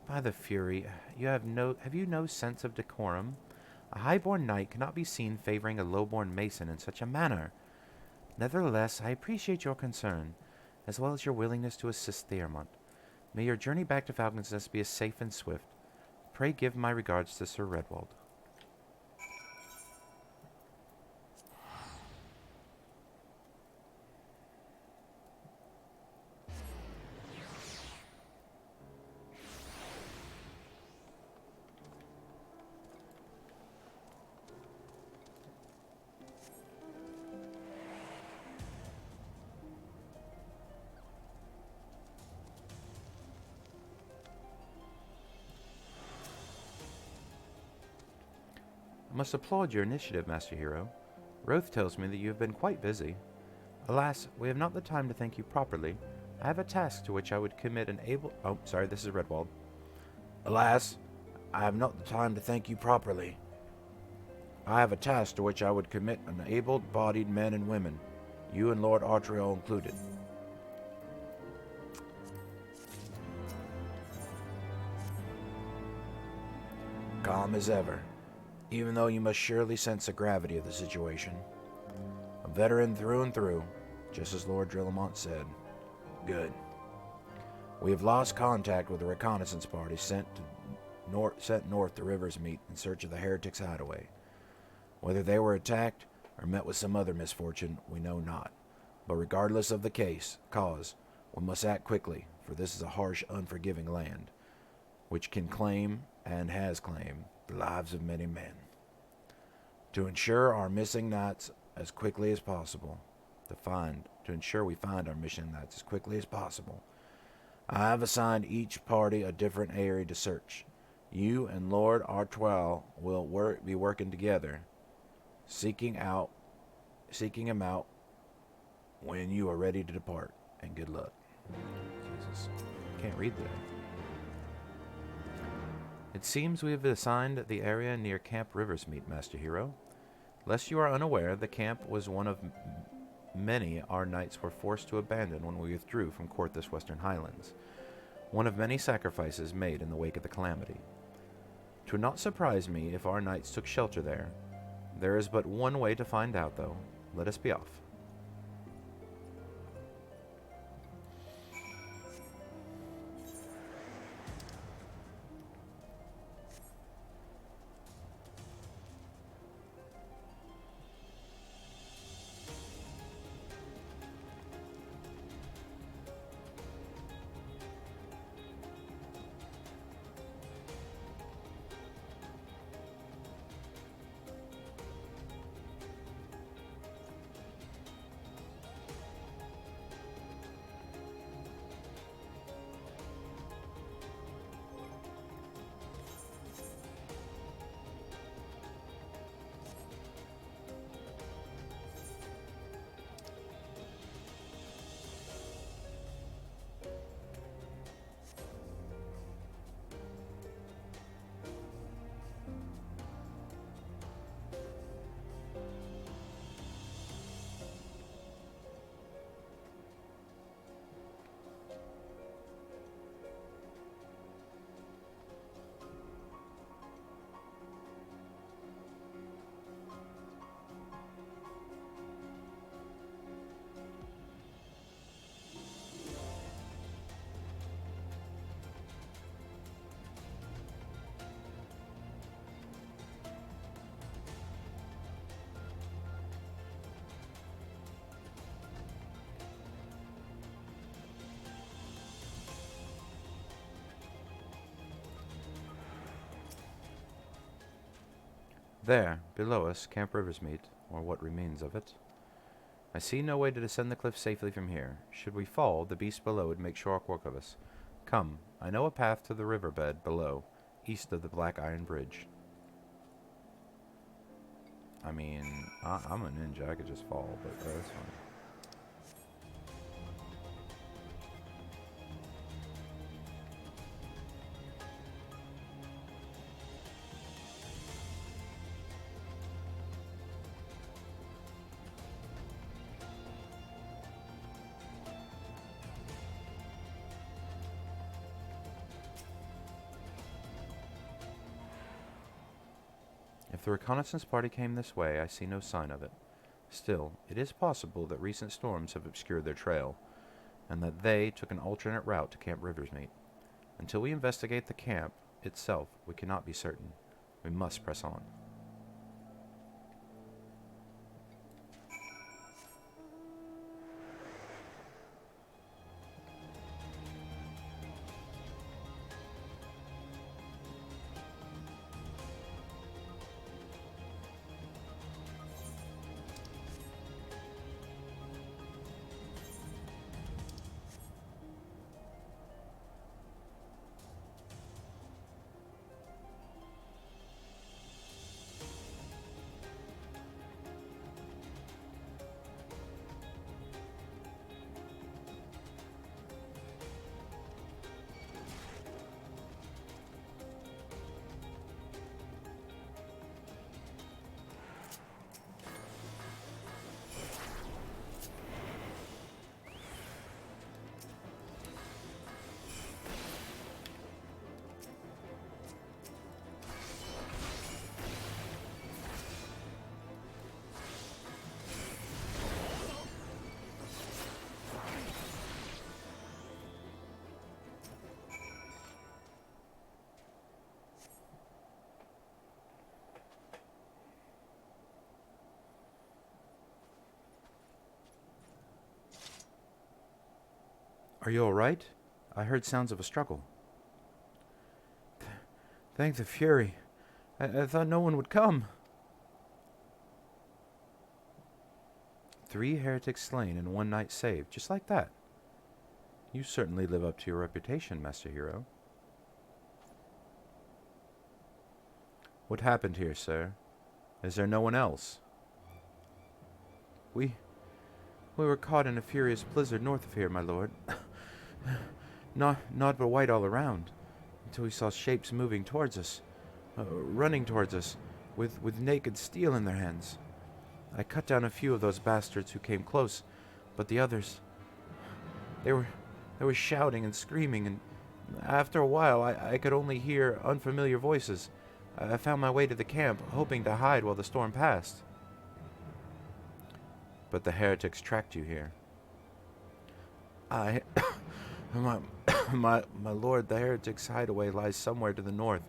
By the Fury, have you no sense of decorum? A high-born knight cannot be seen favoring a low-born mason in such a manner. Nevertheless, I appreciate your concern, as well as your willingness to assist Thearmont. May your journey back to Falcons Nest be as safe and swift. Pray give my regards to Sir Redwald. I must applaud your initiative, Master Hero. Roth tells me that you have been quite busy. Alas, we have not the time to thank you properly. I have a task to which I would commit an able... Oh, sorry, this is Redwald. Alas, I have not the time to thank you properly. I have a task to which I would commit an able-bodied men and women, you and Lord Artoirel included. Calm as ever, even though you must surely sense the gravity of the situation. A veteran through and through, just as Lord Drillamont said. Good. We have lost contact with the reconnaissance party sent north to Riversmeet in search of the heretics' hideaway. Whether they were attacked or met with some other misfortune, we know not. But regardless of the cause, we must act quickly, for this is a harsh, unforgiving land, which can claim, and has claimed, the lives of many men. To ensure our missing knights as quickly as possible, to ensure we find our missing knights as quickly as possible, I have assigned each party a different area to search. You and Lord Artoirel will be working together, seeking him out when you are ready to depart. And good luck. Jesus, can't read that. It seems we have assigned the area near Camp Riversmeet, Master Hero. Lest you are unaware, the camp was one of many our knights were forced to abandon when we withdrew from Courth's Western Highlands. One of many sacrifices made in the wake of the calamity. 'Twould not surprise me if our knights took shelter there. There is but one way to find out, though. Let us be off. There, below us, Camp Rivers meet, or what remains of it. I see no way to descend the cliff safely from here. Should we fall, the beast below would make short work of us. Come, I know a path to the riverbed below, east of the Black Iron Bridge. I mean, I'm a ninja, I could just fall, but that's fine. If the reconnaissance party came this way, I see no sign of it. Still, it is possible that recent storms have obscured their trail, and that they took an alternate route to Camp Riversmeet. Until we investigate the camp itself, we cannot be certain. We must press on. Are you all right? I heard sounds of a struggle. Thank the Fury. I thought no one would come. 3 heretics slain and 1 knight saved, just like that. You certainly live up to your reputation, Master Hero. What happened here, sir? Is there no one else? We were caught in a furious blizzard north of here, my lord. Not but white all around, until we saw shapes moving towards us, running towards us, with naked steel in their hands. I cut down a few of those bastards who came close, but the others, they were shouting and screaming, and after a while I could only hear unfamiliar voices. I found my way to the camp, hoping to hide while the storm passed. But the heretics tracked you here. My lord, the heretics' hideaway lies somewhere to the north.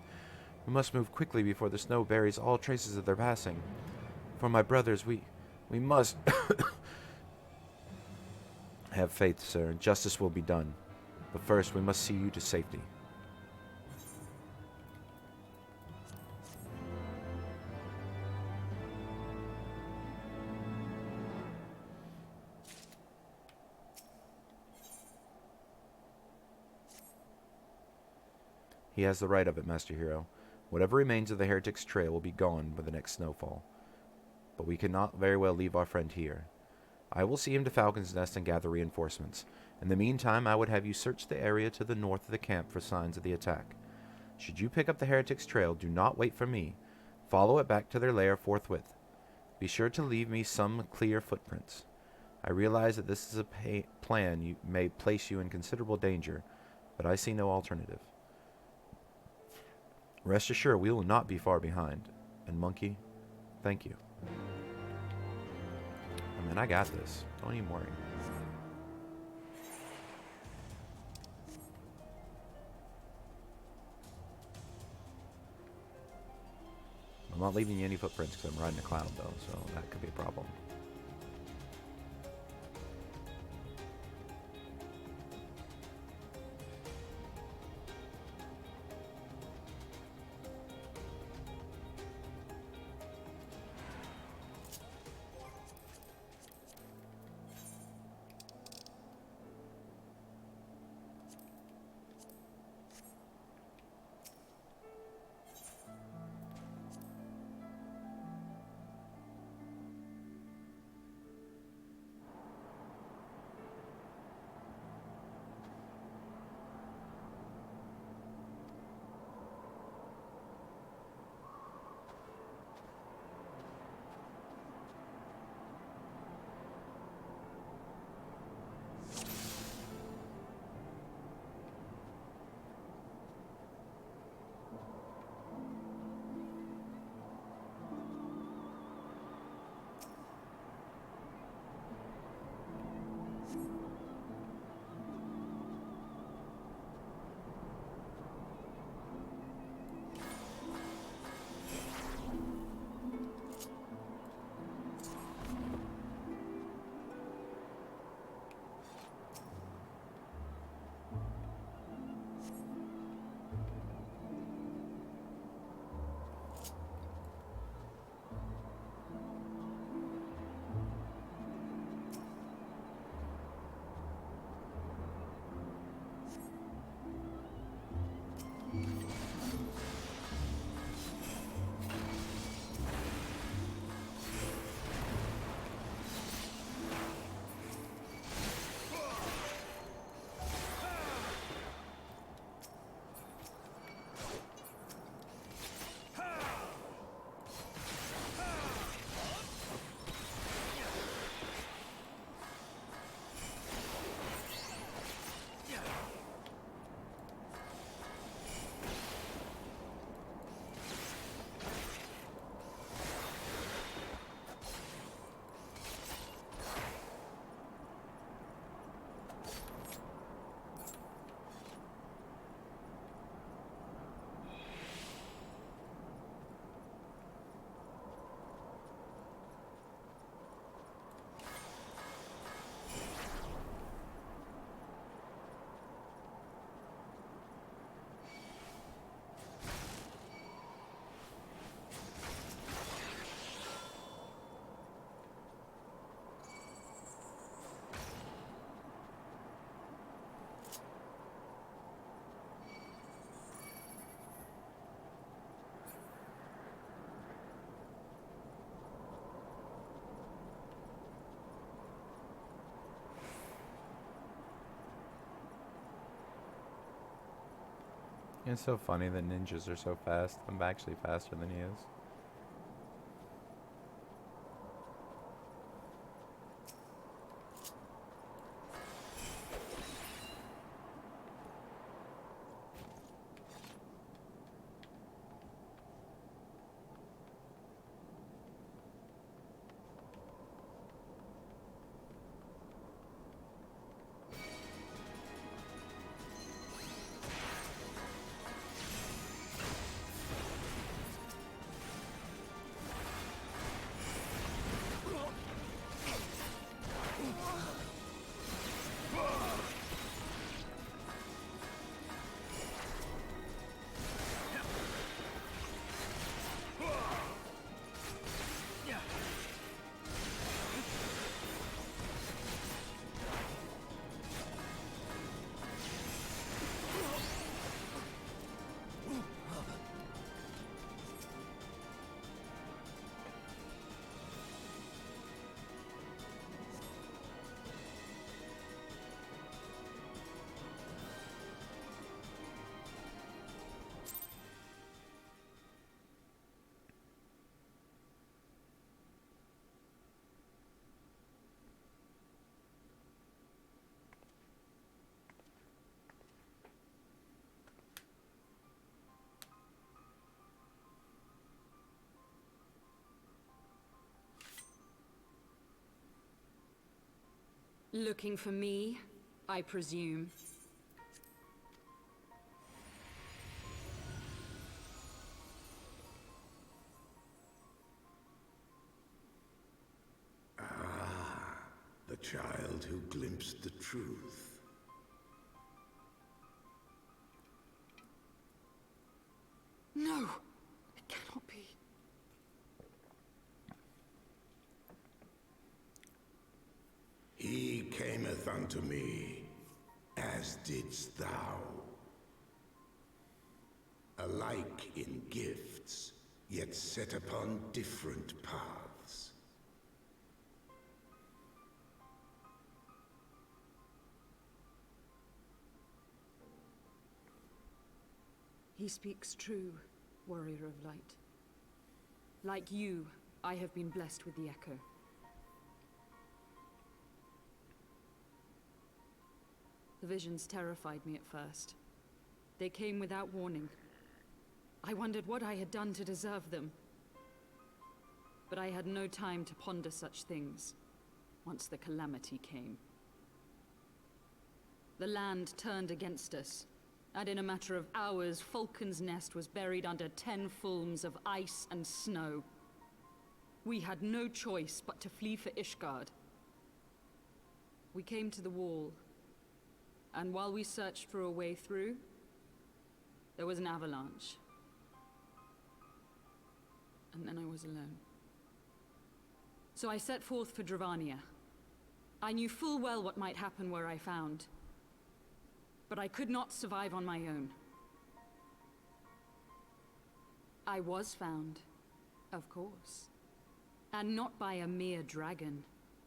We must move quickly before the snow buries all traces of their passing. For my brothers, we must have faith, sir, and justice will be done. But first, we must see you to safety. He has the right of it, Master Hero. Whatever remains of the heretic's trail will be gone by the next snowfall. But we cannot very well leave our friend here. I will see him to Falcons Nest and gather reinforcements. In the meantime, I would have you search the area to the north of the camp for signs of the attack. Should you pick up the heretic's trail, do not wait for me. Follow it back to their lair forthwith. Be sure to leave me some clear footprints. I realize that this is a plan you may place you in considerable danger, but I see no alternative. Rest assured, we will not be far behind. And Monkey, thank you. I mean, I got this. Don't even worry. I'm not leaving you any footprints because I'm riding a cloud, though, so that could be a problem. It's so funny that ninjas are so fast. I'm actually faster than he is. Looking for me, I presume. The child who glimpsed the truth. No! It cannot be. He cameth unto me, as didst thou. Alike in gifts, yet set upon different paths. He speaks true, warrior of light. Like you, I have been blessed with the Echo. The visions terrified me at first. They came without warning. I wondered what I had done to deserve them. But I had no time to ponder such things, once the calamity came. The land turned against us, and in a matter of hours, Falcons Nest was buried under 10 fulms of ice and snow. We had no choice but to flee for Ishgard. We came to the wall, and while we searched for a way through, there was an avalanche. And then I was alone. So I set forth for Dravania. I knew full well what might happen where I found. But I could not survive on my own. I was found, of course. And not by a mere dragon,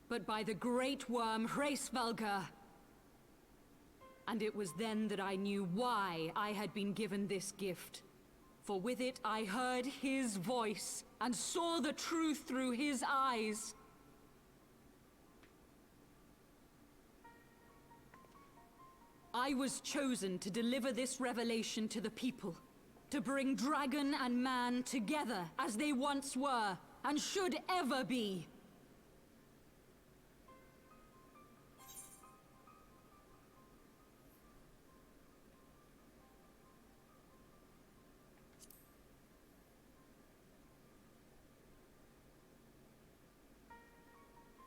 but by the great worm Hraesvelgr. And it was then that I knew why I had been given this gift. For with it I heard his voice, and saw the truth through his eyes. I was chosen to deliver this revelation to the people, to bring dragon and man together as they once were, and should ever be.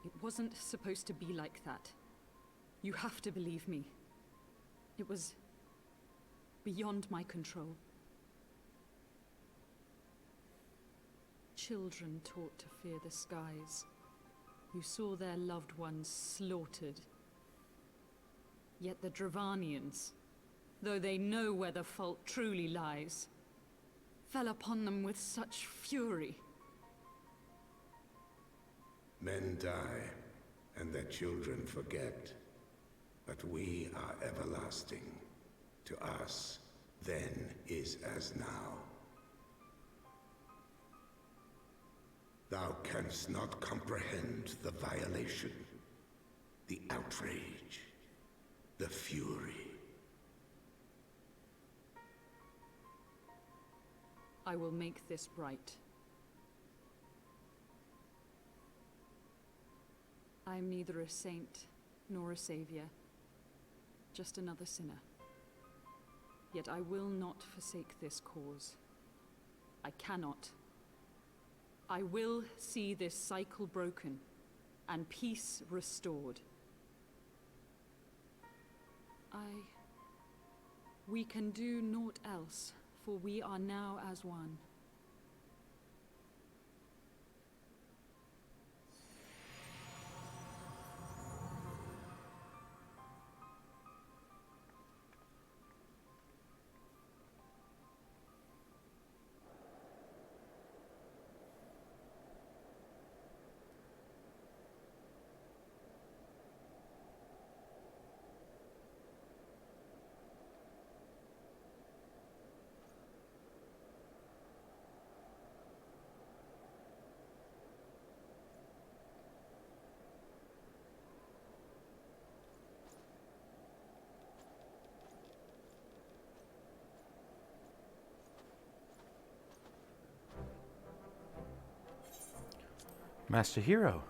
It wasn't supposed to be like that. You have to believe me. It was beyond my control. Children taught to fear the skies, who saw their loved ones slaughtered. Yet the Dravanians, though they know where the fault truly lies, fell upon them with such fury. Men die, and their children forget. But we are everlasting. To us, then is as now. Thou canst not comprehend the violation, the outrage, the fury. I will make this right. I am neither a saint nor a savior, just another sinner. Yet I will not forsake this cause. I cannot. I will see this cycle broken and peace restored. We can do naught else, for we are now as one. Master Hero,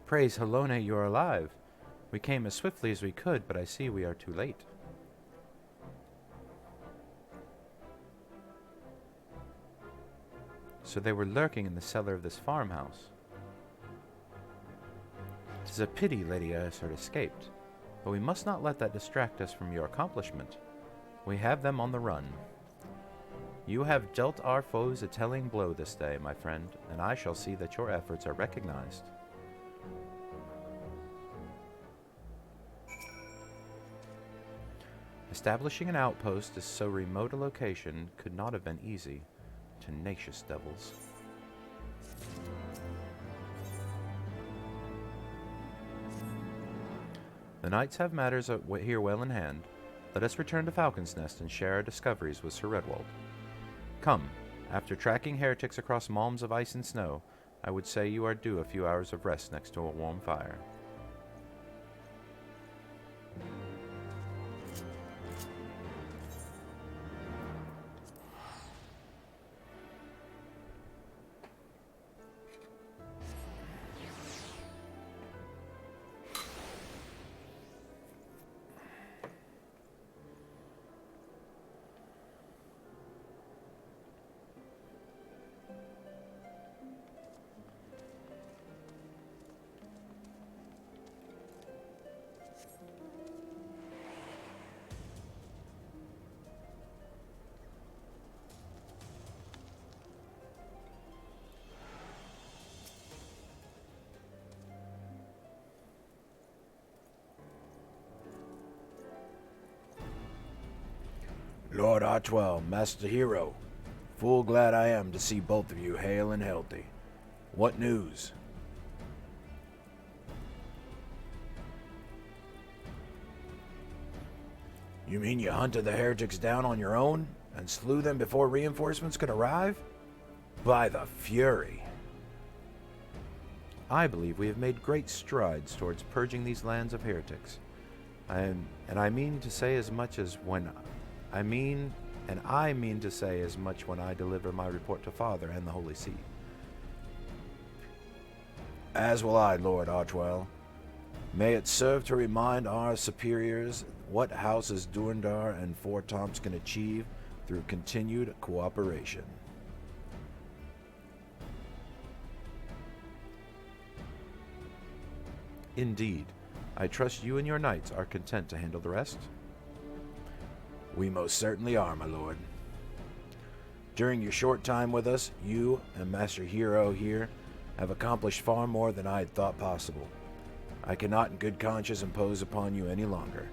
praise Helone you are alive. We came as swiftly as we could, but I see we are too late. So they were lurking in the cellar of this farmhouse. 'Tis a pity Lady Ishgard escaped, but we must not let that distract us from your accomplishment. We have them on the run. You have dealt our foes a telling blow this day, my friend, and I shall see that your efforts are recognized. Establishing an outpost at so remote a location could not have been easy. Tenacious devils. The knights have matters here well in hand. Let us return to Falcons Nest and share our discoveries with Sir Redwald. Come, after tracking heretics across malms of ice and snow, I would say you are due a few hours of rest next to a warm fire. Lord Artoirel, Master Hero, full glad I am to see both of you hale and healthy. What news? You mean you hunted the heretics down on your own and slew them before reinforcements could arrive? By the Fury! I believe we have made great strides towards purging these lands of heretics. I mean to say as much when I deliver my report to Father and the Holy See. As will I, Lord Artoirel. May it serve to remind our superiors what houses Durndar and Fortemps can achieve through continued cooperation. Indeed. I trust you and your knights are content to handle the rest? We most certainly are, my lord. During your short time with us, you and Master Hero here have accomplished far more than I had thought possible. I cannot in good conscience impose upon you any longer.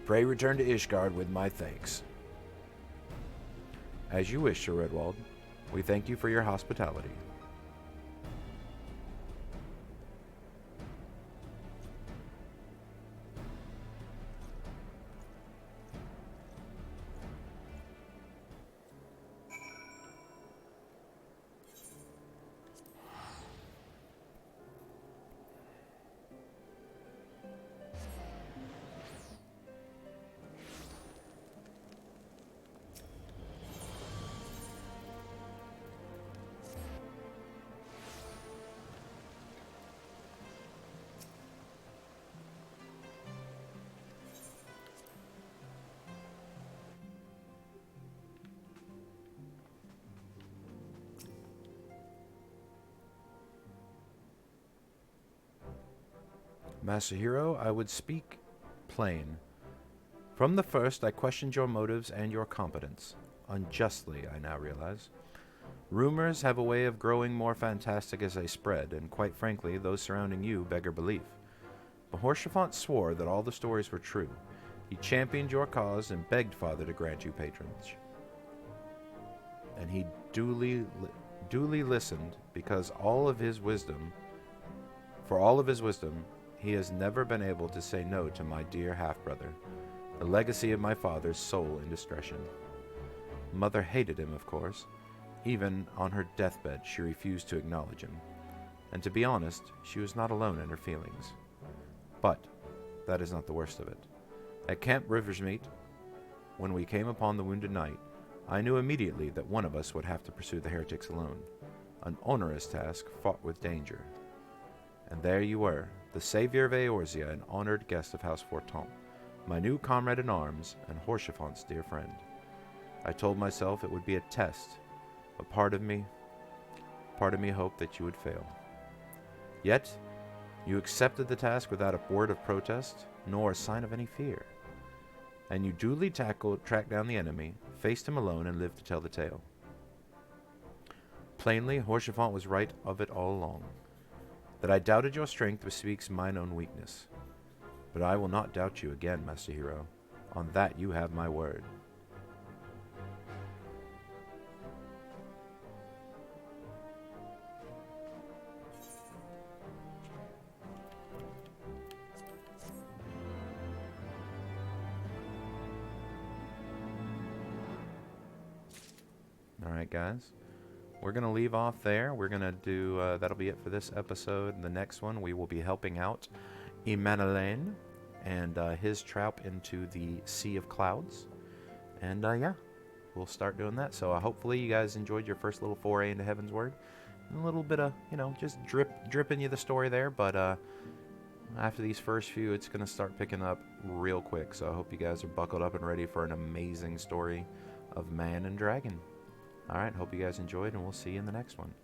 Pray return to Ishgard with my thanks. As you wish, Sir Redwald. We thank you for your hospitality. Masahiro, I would speak plain. From the first, I questioned your motives and your competence. Unjustly, I now realize. Rumors have a way of growing more fantastic as they spread, and quite frankly, those surrounding you beggar belief. But Horsefant swore that all the stories were true. He championed your cause and begged Father to grant you patronage. And he duly listened, because for all of his wisdom, he has never been able to say no to my dear half-brother, the legacy of my father's sole indiscretion. Mother hated him, of course. Even on her deathbed, she refused to acknowledge him. And to be honest, she was not alone in her feelings. But that is not the worst of it. At Camp Riversmeet, when we came upon the wounded knight, I knew immediately that one of us would have to pursue the heretics alone. An onerous task, fraught with danger. And there you were, the savior of Eorzea, an honored guest of House Fortemps, my new comrade in arms, and Horsefant's dear friend. I told myself it would be a test. A part of me hoped that you would fail. Yet, you accepted the task without a word of protest, nor a sign of any fear. And you duly tracked down the enemy, faced him alone, and lived to tell the tale. Plainly, Horsefant was right of it all along. That I doubted your strength bespeaks mine own weakness. But I will not doubt you again, Masahiro. On that you have my word. Alright guys, we're going to leave off there. We're going to do, that'll be it for this episode. The next one, we will be helping out Imanalain and his trap into the Sea of Clouds. And yeah, we'll start doing that. So hopefully you guys enjoyed your first little foray into Heavenward. A little bit of, just dripping you the story there. But after these first few, it's going to start picking up real quick. So I hope you guys are buckled up and ready for an amazing story of man and dragon. Alright, hope you guys enjoyed, and we'll see you in the next one.